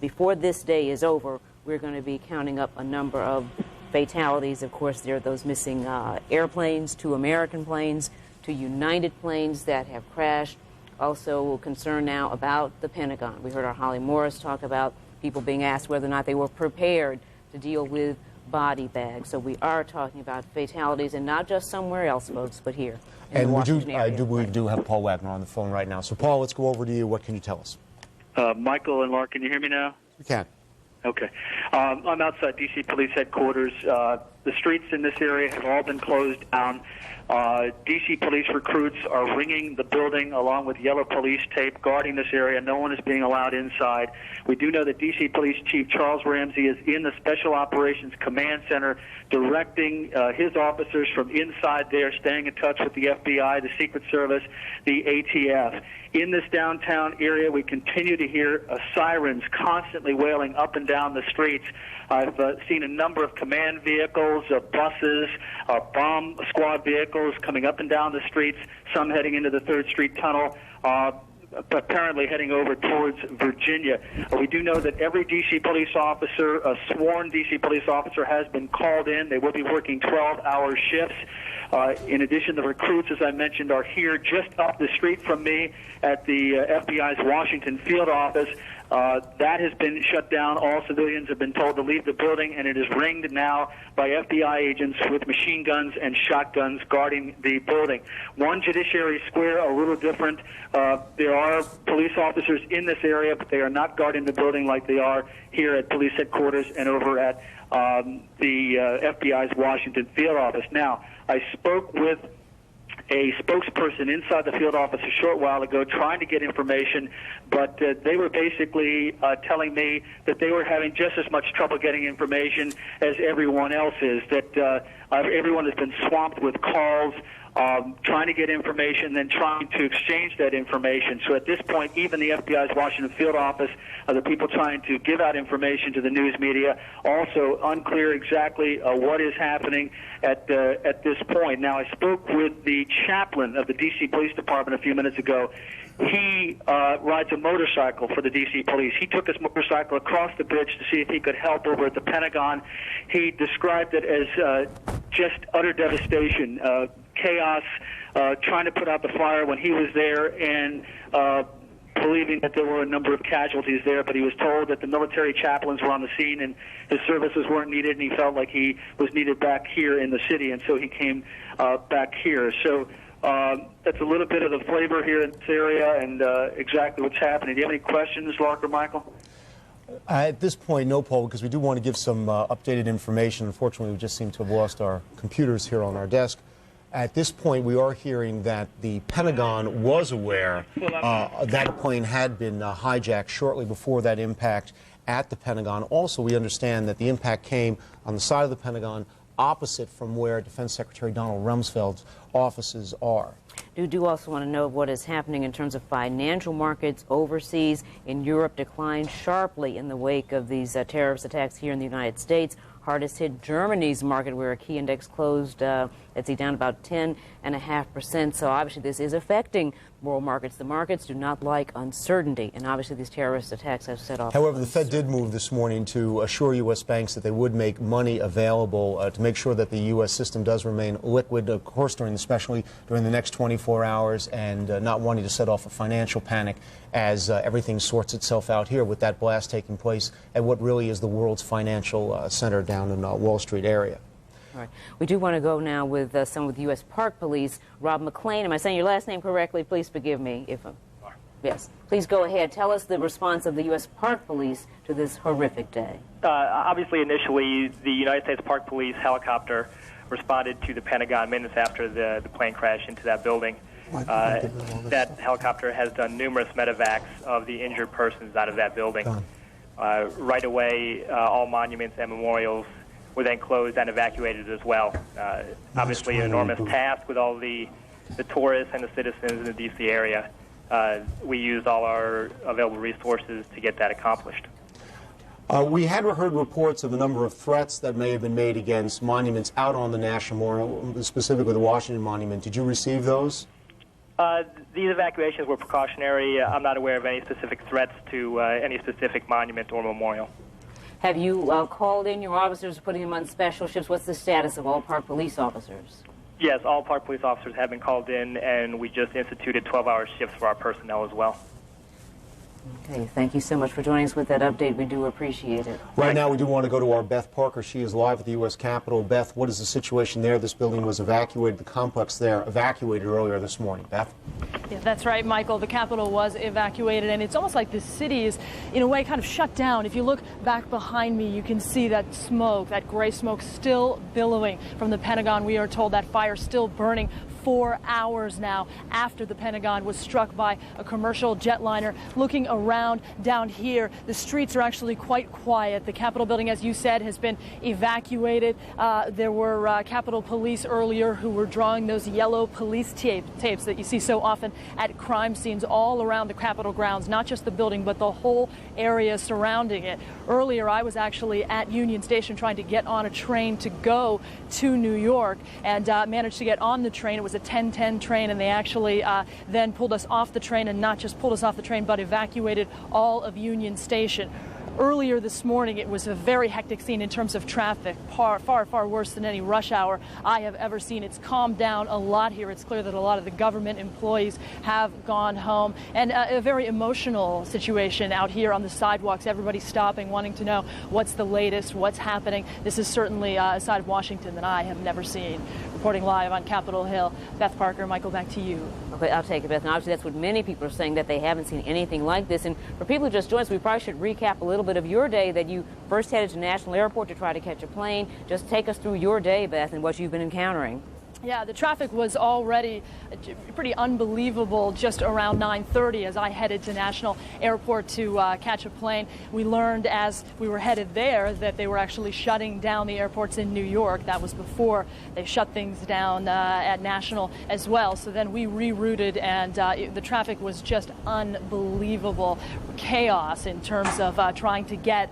before this day is over, we're going to be counting up a number of fatalities. Of course, there are those missing airplanes, 2 American planes, 2 United planes that have crashed. Also concerned now about the Pentagon. We heard our Holly Morris talk about people being asked whether or not they were prepared to deal with body bags. So we are talking about fatalities, and not just somewhere else, folks, but here in the Washington area. We do have Paul Wagner on the phone right now. So, Paul, let's go over to you. What can you tell us? Michael and Lark, can you hear me now? We can. Okay. I'm outside D.C. Police Headquarters. The streets in this area have all been closed down. D.C. police recruits are ringing the building along with yellow police tape, guarding this area. No one is being allowed inside. We do know that D.C. Police Chief Charles Ramsey is in the Special Operations Command Center directing his officers from inside there, staying in touch with the FBI, the Secret Service, the ATF. In this downtown area, we continue to hear sirens constantly wailing up and down the streets. I've seen a number of command vehicles, buses, bomb squad vehicles coming up and down the streets, some heading into the 3rd Street Tunnel, apparently heading over towards Virginia. We do know that every D.C. police officer, a sworn D.C. police officer, has been called in. They will be working 12-hour shifts. In addition, the recruits, as I mentioned, are here just up the street from me at the FBI's Washington field office. That has been shut down. All civilians have been told to leave the building, and it is ringed now by FBI agents with machine guns and shotguns guarding the building. One Judiciary Square, a little different. There are police officers in this area, but they are not guarding the building like they are here at police headquarters and over at the FBI's Washington field office. Now, I spoke with a spokesperson inside the field office a short while ago trying to get information, but they were basically telling me that they were having just as much trouble getting information as everyone else is, that everyone has been swamped with calls, trying to get information, then trying to exchange that information. So at this point, even the FBI's Washington field office, the people trying to give out information to the news media, also unclear exactly what is happening at this point. Now, I spoke with the chaplain of the D.C. Police Department a few minutes ago. He rides a motorcycle for the D.C. Police. He took his motorcycle across the bridge to see if he could help over at the Pentagon. He described it as just utter devastation, chaos, trying to put out the fire when he was there, and believing that there were a number of casualties there, but he was told that the military chaplains were on the scene and his services weren't needed, and he felt like he was needed back here in the city, and so he came back here. So that's a little bit of the flavor here in this area and exactly what's happening. Do you have any questions, Lark or Michael? At this point, no, Paul, because we do want to give some updated information. Unfortunately, we just seem to have lost our computers here on our desk. At this point, we are hearing that the Pentagon was aware that a plane had been hijacked shortly before that impact at the Pentagon. Also, we understand that the impact came on the side of the Pentagon opposite from where Defense Secretary Donald Rumsfeld's offices are. We do also want to know what is happening in terms of financial markets overseas. In Europe, declined sharply in the wake of these terrorist attacks here in the United States. Hardest hit Germany's market, where a key index closed, down about 10.5%. So obviously this is affecting world markets. The markets do not like uncertainty, and obviously these terrorist attacks have set off. However, the Fed did move this morning to assure U.S. banks that they would make money available to make sure that the U.S. system does remain liquid, of course, especially during the next 24 hours, and not wanting to set off a financial panic as everything sorts itself out here with that blast taking place at what really is the world's financial center down in Wall Street area. All right. We do want to go now with some of the U.S. Park Police. Rob McLean, am I saying your last name correctly? Please forgive me if I'm... Yes. Please go ahead. Tell us the response of the U.S. Park Police to this horrific day. Obviously, initially, the United States Park Police helicopter responded to the Pentagon minutes after the plane crashed into that building. That helicopter has done numerous medevacs of the injured persons out of that building. Right away, all monuments and memorials were then closed and evacuated as well. Obviously, an enormous task with all the tourists and the citizens in the D.C. area. We used all our available resources to get that accomplished. We had heard reports of a number of threats that may have been made against monuments out on the National Memorial, specifically the Washington Monument. Did you receive those? These evacuations were precautionary. I'm not aware of any specific threats to any specific monument or memorial. Have you called in your officers, putting them on special shifts? What's the status of all park police officers? Yes, all park police officers have been called in, and we just instituted 12-hour shifts for our personnel as well. Okay, thank you so much for joining us with that update. We do appreciate it. Right now, we do want to go to our Beth Parker. She is live at the U.S. Capitol. Beth, what is the situation there? This building was evacuated, the complex there evacuated earlier this morning. Beth? Yeah, that's right, Michael. The Capitol was evacuated, and it's almost like the city is, in a way, kind of shut down. If you look back behind me, you can see that smoke, that gray smoke still billowing from the Pentagon. We are told that fire still burning 4 hours now after the Pentagon was struck by a commercial jetliner. Looking around down here, the streets are actually quite quiet. The Capitol building, as you said, has been evacuated. There were Capitol Police earlier who were drawing those yellow police tapes that you see so often at crime scenes all around the Capitol grounds, not just the building, but the whole area surrounding it. Earlier, I was actually at Union Station trying to get on a train to go to New York and managed to get on the train. It was a 10:10 train, and they actually then pulled us off the train, and not just pulled us off the train, but evacuated all of Union Station. Earlier this morning, it was a very hectic scene in terms of traffic, far, far worse than any rush hour I have ever seen. It's calmed down a lot here. It's clear that a lot of the government employees have gone home, and a very emotional situation out here on the sidewalks. Everybody's stopping, wanting to know what's the latest, what's happening. This is certainly a side of Washington that I have never seen. Reporting live on Capitol Hill, Beth Parker. Michael, back to you. Okay, I'll take it, Beth. And obviously, that's what many people are saying, that they haven't seen anything like this. And for people who just joined us, we probably should recap a little bit of your day, that you first headed to National Airport to try to catch a plane. Just take us through your day, Beth, and what you've been encountering. Yeah, the traffic was already pretty unbelievable just around 9:30 as I headed to National Airport to catch a plane. We learned as we were headed there that they were actually shutting down the airports in New York. That was before they shut things down at National as well. So then we rerouted, and the traffic was just unbelievable chaos in terms of trying to get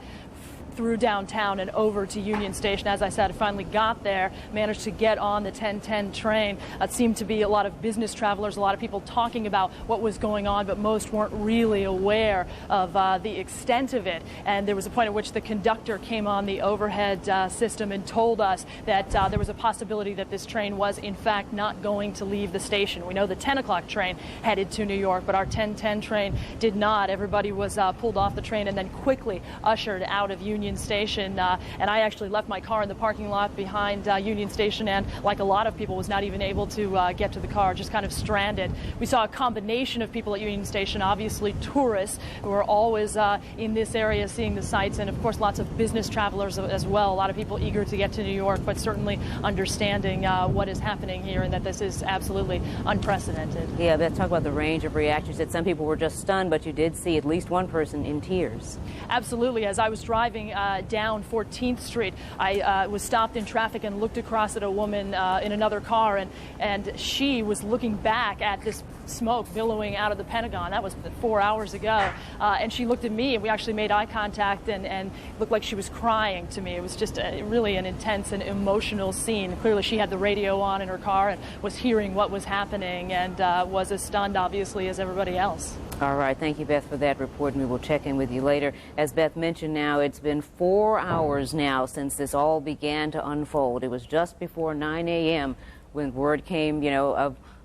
through downtown and over to Union Station. As I said, I finally got there, managed to get on the 10:10 train. It seemed to be a lot of business travelers, a lot of people talking about what was going on, but most weren't really aware of the extent of it. And there was a point at which the conductor came on the overhead system and told us that there was a possibility that this train was, in fact, not going to leave the station. We know the 10 o'clock train headed to New York, but our 10:10 train did not. Everybody was pulled off the train and then quickly ushered out of Union Station, and I actually left my car in the parking lot behind Union Station, and like a lot of people, was not even able to get to the car, just kind of stranded. We saw a combination of people at Union Station, obviously tourists who are always in this area seeing the sights, and of course lots of business travelers as well. A lot of people eager to get to New York, but certainly understanding what is happening here and that this is absolutely unprecedented. Yeah, let's talk about the range of reactions. That some people were just stunned, but you did see at least one person in tears. Absolutely. As I was driving down 14th Street, I was stopped in traffic and looked across at a woman in another car, and she was looking back at this smoke billowing out of the Pentagon. That was 4 hours ago. And she looked at me, and we actually made eye contact, and looked like she was crying to me. It was just really an intense and emotional scene. Clearly, she had the radio on in her car and was hearing what was happening, and was as stunned, obviously, as everybody else. All right. Thank you, Beth, for that report, and we will check in with you later. As Beth mentioned now, it's been 4 hours now since this all began to unfold. It was just before 9 a.m. when word came,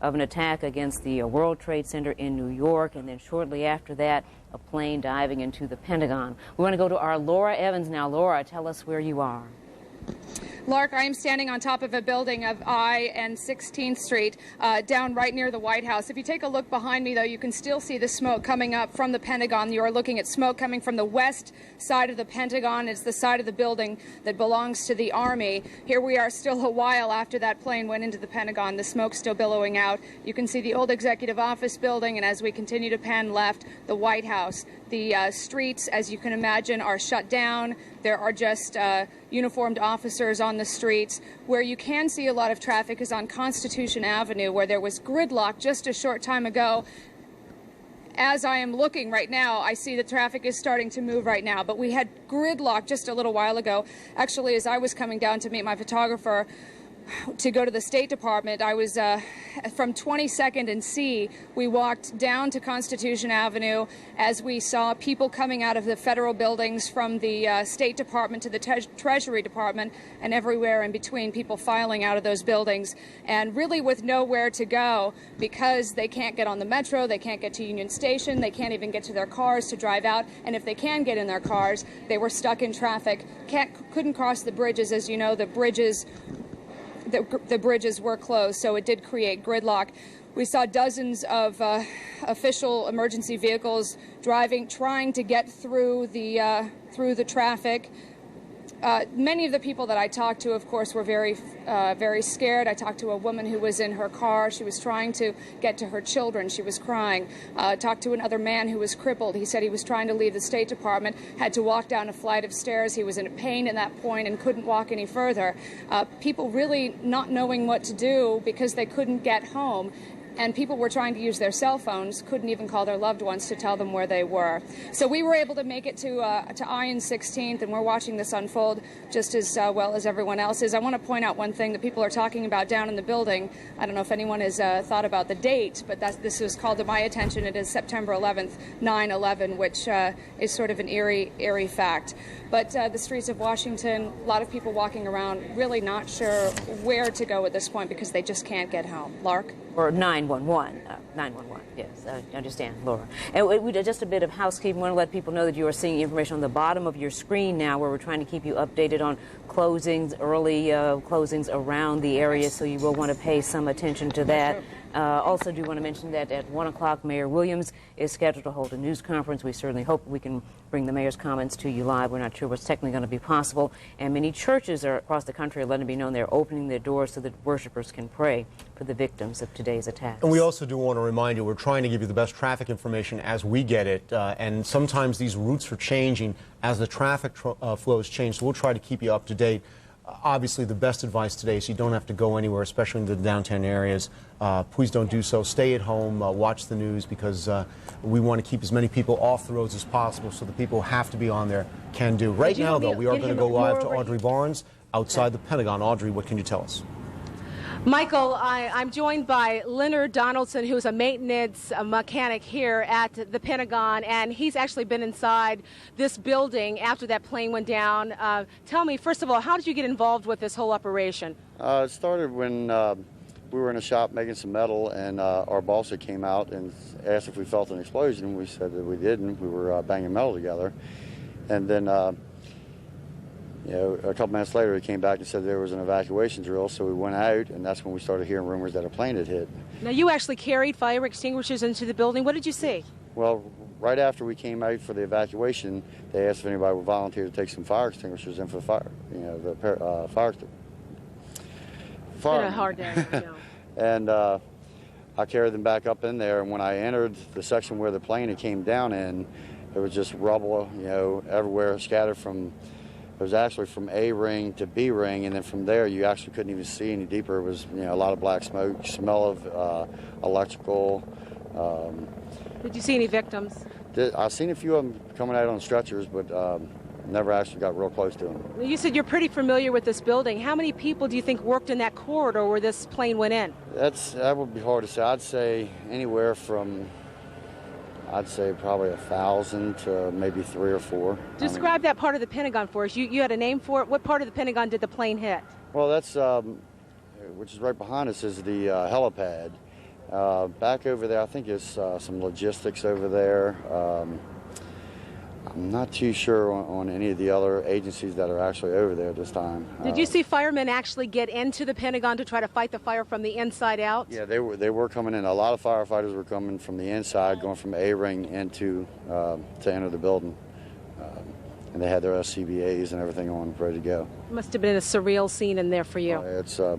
of an attack against the World Trade Center in New York, and then shortly after that, a plane diving into the Pentagon. We want to go to our Laura Evans now. Laura, tell us where you are. Lark, I am standing on top of a building of I and 16th Street, down right near the White House. If you take a look behind me, though, you can still see the smoke coming up from the Pentagon. You are looking at smoke coming from the west side of the Pentagon. It's the side of the building that belongs to the Army. Here we are still a while after that plane went into the Pentagon. The smoke's still billowing out. You can see the old Executive Office building, and as we continue to pan left, the White House. The streets, as you can imagine, are shut down. There are just uniformed officers on the streets. Where you can see a lot of traffic is on Constitution Avenue, where there was gridlock just a short time ago. as I am looking right now, I see the traffic is starting to move right now. But we had gridlock just a little while ago. Actually, as I was coming down to meet my photographer to go to the State Department, I was from 22nd and C. We walked down to Constitution Avenue as we saw people coming out of the federal buildings from the State Department to the Treasury Department and everywhere in between, people filing out of those buildings and really with nowhere to go because they can't get on the metro, they can't get to Union Station, they can't even get to their cars to drive out, and if they can get in their cars, they were stuck in traffic, couldn't cross the bridges. As you know, the bridges were closed, so it did create gridlock. We saw dozens of official emergency vehicles trying to get through the traffic. Many of the people that I talked to, of course, were very scared. I talked to a woman who was in her car. She was trying to get to her children. She was crying. Talked to another man who was crippled. He said he was trying to leave the State Department, had to walk down a flight of stairs. He was in pain at that point and couldn't walk any further. People really not knowing what to do because they couldn't get home. And people were trying to use their cell phones, couldn't even call their loved ones to tell them where they were. So we were able to make it to I and 16th, and we're watching this unfold just as well as everyone else is. I want to point out one thing that people are talking about down in the building. I don't know if anyone has thought about the date, but this was called to my attention. It is September 11th, 9/11, which is sort of an eerie fact. But the streets of Washington, a lot of people walking around, really not sure where to go at this point because they just can't get home. Lark? Or 911. 911, yes, I understand, Laura. And we did just a bit of housekeeping. We want to let people know that you are seeing information on the bottom of your screen now, where we're trying to keep you updated on closings, early closings around the area, so you will want to pay some attention to that. Also do want to mention that at 1 o'clock, Mayor Williams is scheduled to hold a news conference. We certainly hope we can bring the mayor's comments to you live. We're not sure what's technically going to be possible. And many churches across the country are letting it be known they're opening their doors so that worshipers can pray for the victims of today's attacks. And we also do want to remind you, we're trying to give you the best traffic information as we get it. And sometimes these routes are changing as the traffic flows change. So we'll try to keep you up to date. Obviously, the best advice today is you don't have to go anywhere, especially in the downtown areas. Please don't do so. Stay at home, watch the news, because we want to keep as many people off the roads as possible so the people who have to be on there can do. Right now, though, we are going to go live to Audrey Barnes outside the Pentagon. Audrey, what can you tell us? Michael, I'm joined by Leonard Donaldson, who's a maintenance mechanic here at the Pentagon, and he's actually been inside this building after that plane went down. Tell me, first of all, how did you get involved with this whole operation? It started when we were in a shop making some metal, and our boss came out and asked if we felt an explosion. We said that we didn't. We were banging metal together. And then a couple minutes later, he came back and said there was an evacuation drill, so we went out, and that's when we started hearing rumors that a plane had hit. Now, you actually carried fire extinguishers into the building. What did you see? Well, right after we came out for the evacuation, they asked if anybody would volunteer to take some fire extinguishers in for the fire, the fire. It's been a hard day, I know. And I carried them back up in there, and when I entered the section where the plane had came down in, there was just rubble, everywhere, scattered from. It was actually from A ring to B ring, and then from there you actually couldn't even see any deeper. It was a lot of black smoke, smell of electrical. Did you see any victims? I've seen a few of them coming out on stretchers, but never actually got real close to them. You said you're pretty familiar with this building. How many people do you think worked in that corridor where this plane went in? That would be hard to say. I'd say anywhere from, probably 1,000 to maybe 3 or 4. Describe that part of the Pentagon for us. You had a name for it. What part of the Pentagon did the plane hit? Well, that's, which is right behind us, is the helipad. Back over there, I think there's some logistics over there. I'm not too sure on any of the other agencies that are actually over there at this time. Did you see firemen actually get into the Pentagon to try to fight the fire from the inside out? Yeah, they were coming in. A lot of firefighters were coming from the inside, going from A ring into to enter the building, and they had their SCBAs and everything on, ready to go. It must have been a surreal scene in there for you. It's a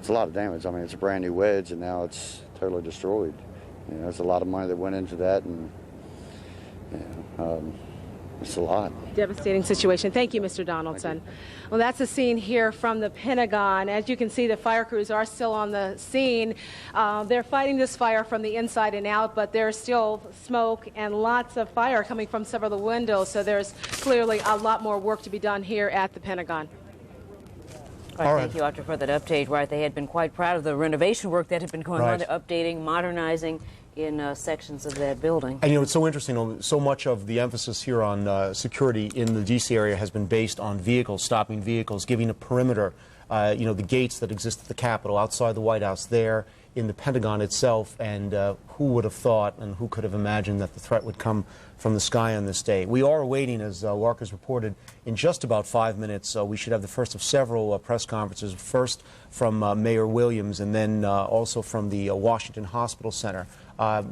lot of damage. I mean, it's a brand new wedge, and now it's totally destroyed. There's a lot of money that went into that, and It's a lot. Devastating situation. Thank you, Mr. Donaldson. Well, that's a scene here from the Pentagon. As you can see, the fire crews are still on the scene. They're fighting this fire from the inside and out, but there's still smoke and lots of fire coming from several of the windows, so there's clearly a lot more work to be done here at the Pentagon. All right. Thank you, Audrey, for that update. Right, they had been quite proud of the renovation work that had been going on. They're updating, modernizing in sections of that building. And, you know, it's so interesting. So much of the emphasis here on security in the D.C. area has been based on vehicles, stopping vehicles, giving a perimeter. You know, the gates that exist at the Capitol, outside the White House, there in the Pentagon itself. And who would have thought and who could have imagined that the threat would come from the sky on this day? We are awaiting, as Lark has reported, in just about 5 minutes. We should have the first of several press conferences, first from Mayor Williams and then also from the Washington Hospital Center.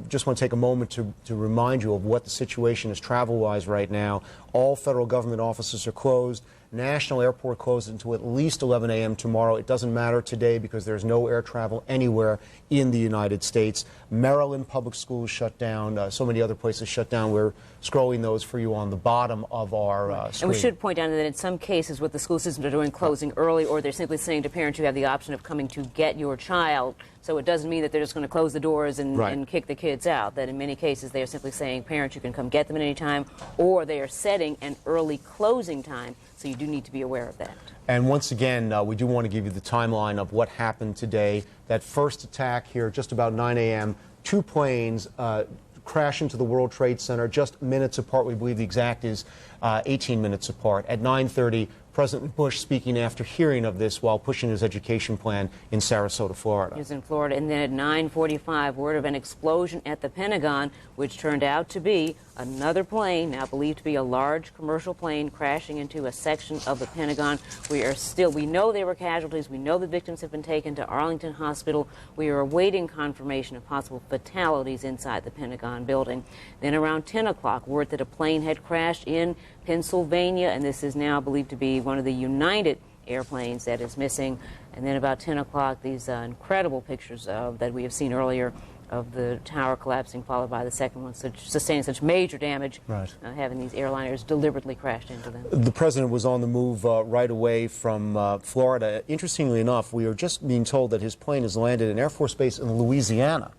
Just want to take a moment to remind you of what the situation is travel-wise right now. All federal government offices are closed. National airport closed until at least 11 a.m. tomorrow. It doesn't matter today because there's no air travel anywhere in the United States. Maryland public schools shut down. So many other places shut down. We're scrolling those for you on the bottom of our screen. And we should point out that in some cases what the school systems are doing, closing early, or they're simply saying to parents you have the option of coming to get your child. So it doesn't mean that they're just going to close the doors and kick the kids out. That in many cases they are simply saying, parents, you can come get them at any time, or they are setting an early closing time. So you do need to be aware of that. And once again, we do want to give you the timeline of what happened today. That first attack here, just about 9 a.m., 2 planes crash into the World Trade Center just minutes apart. We believe the exact is 18 minutes apart. At 9:30, President Bush speaking after hearing of this while pushing his education plan in Sarasota, Florida. He was in Florida. And then at 9:45, word of an explosion at the Pentagon, which turned out to be another plane, now believed to be a large commercial plane, crashing into a section of the Pentagon. We know there were casualties. We know the victims have been taken to Arlington Hospital. We are awaiting confirmation of possible fatalities inside the Pentagon building. Then around 10 o'clock, word that a plane had crashed in Pennsylvania, and this is now believed to be one of the United airplanes that is missing. And then about 10 o'clock, these incredible pictures that we have seen earlier of the tower collapsing, followed by the second one, sustaining such major damage, having these airliners deliberately crashed into them. The president was on the move right away from Florida. Interestingly enough, we are just being told that his plane has landed in Air Force Base in Louisiana,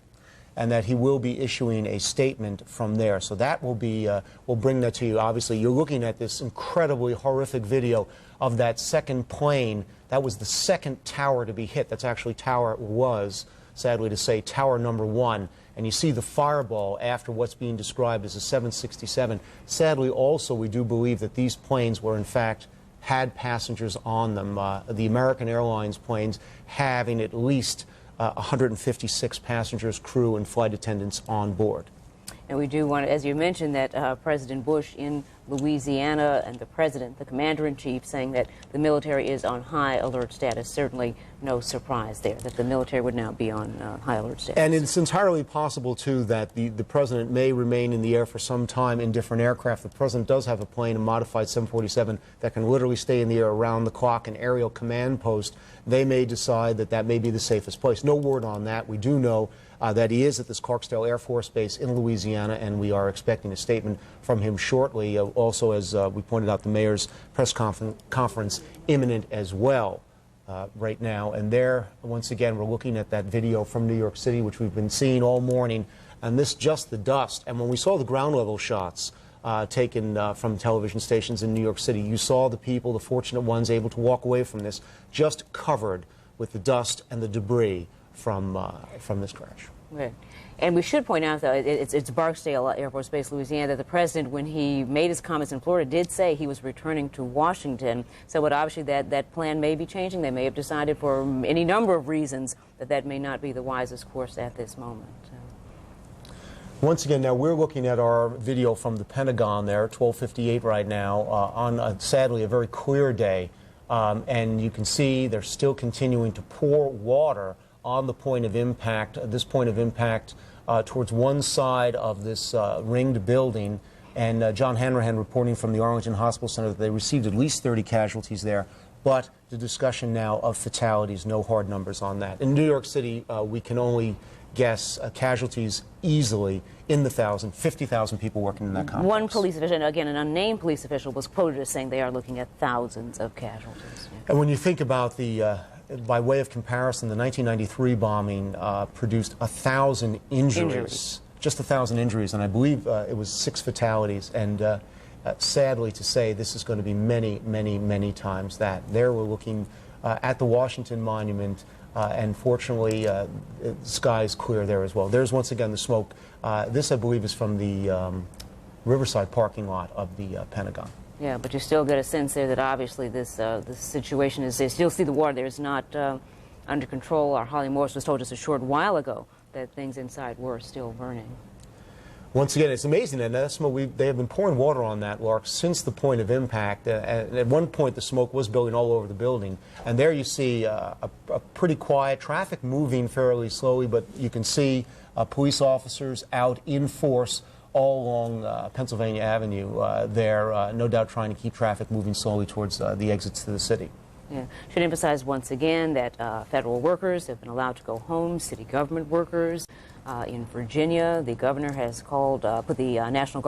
and that he will be issuing a statement from there. So that will be, we'll bring that to you. Obviously, you're looking at this incredibly horrific video of that second plane. That was the second tower to be hit. That's actually sadly to say, tower number 1. And you see the fireball after what's being described as a 767. Sadly, also, we do believe that these planes were, in fact, had passengers on them. The American Airlines planes having at least 156 passengers, crew, and flight attendants on board. And we do want to, as you mentioned, that President Bush in Louisiana and the president, the commander-in-chief, saying that the military is on high alert status. Certainly no surprise there that the military would now be on high alert status. And it's entirely possible, too, that the president may remain in the air for some time in different aircraft. The president does have a plane, a modified 747, that can literally stay in the air around the clock, an aerial command post. They may decide that that may be the safest place. No word on that. We do know that he is at this Clarksdale Air Force Base in Louisiana, and we are expecting a statement from him shortly. Also, as we pointed out, the mayor's press conference imminent as well right now. And there, once again, we're looking at that video from New York City, which we've been seeing all morning, and this just the dust. And when we saw the ground level shots taken from television stations in New York City, you saw the people, the fortunate ones, able to walk away from this just covered with the dust and the debris from this crash. Right. And we should point out, though, it's Barksdale Air Force Base, Louisiana, that the president, when he made his comments in Florida, did say he was returning to Washington. So obviously that plan may be changing. They may have decided for any number of reasons that may not be the wisest course at this moment. Once again, now we're looking at our video from the Pentagon there, 12:58 right now, on sadly a very clear day. And you can see they're still continuing to pour water on the point of impact, this point of impact towards one side of this ringed building. And John Hanrahan reporting from the Arlington Hospital Center that they received at least 30 casualties there. But the discussion now of fatalities, no hard numbers on that. In New York City, we can only guess casualties easily in the 50,000 people working in that complex. One police official, and again, an unnamed police official, was quoted as saying they are looking at thousands of casualties. And when you think about the, by way of comparison, the 1993 bombing produced 1,000 injuries. Just 1,000 injuries, and I believe it was 6 fatalities. And sadly to say, this is going to be many, many, many times that. There we're looking at the Washington Monument, and fortunately, the sky is clear there as well. There's once again the smoke. This, I believe, is from the Riverside parking lot of the Pentagon. Yeah, but you still get a sense there that obviously this situation is, they still see the water there is not under control. Our Holly Morris was told just a short while ago that things inside were still burning. Once again, it's amazing that they have been pouring water on that, Lark, since the point of impact. At one point, the smoke was building all over the building. And there you see a pretty quiet, traffic moving fairly slowly, but you can see police officers out in force all along Pennsylvania Avenue there, no doubt trying to keep traffic moving slowly towards the exits to the city. Yeah. Should emphasize once again that federal workers have been allowed to go home, city government workers. In Virginia, the governor has put the National Guard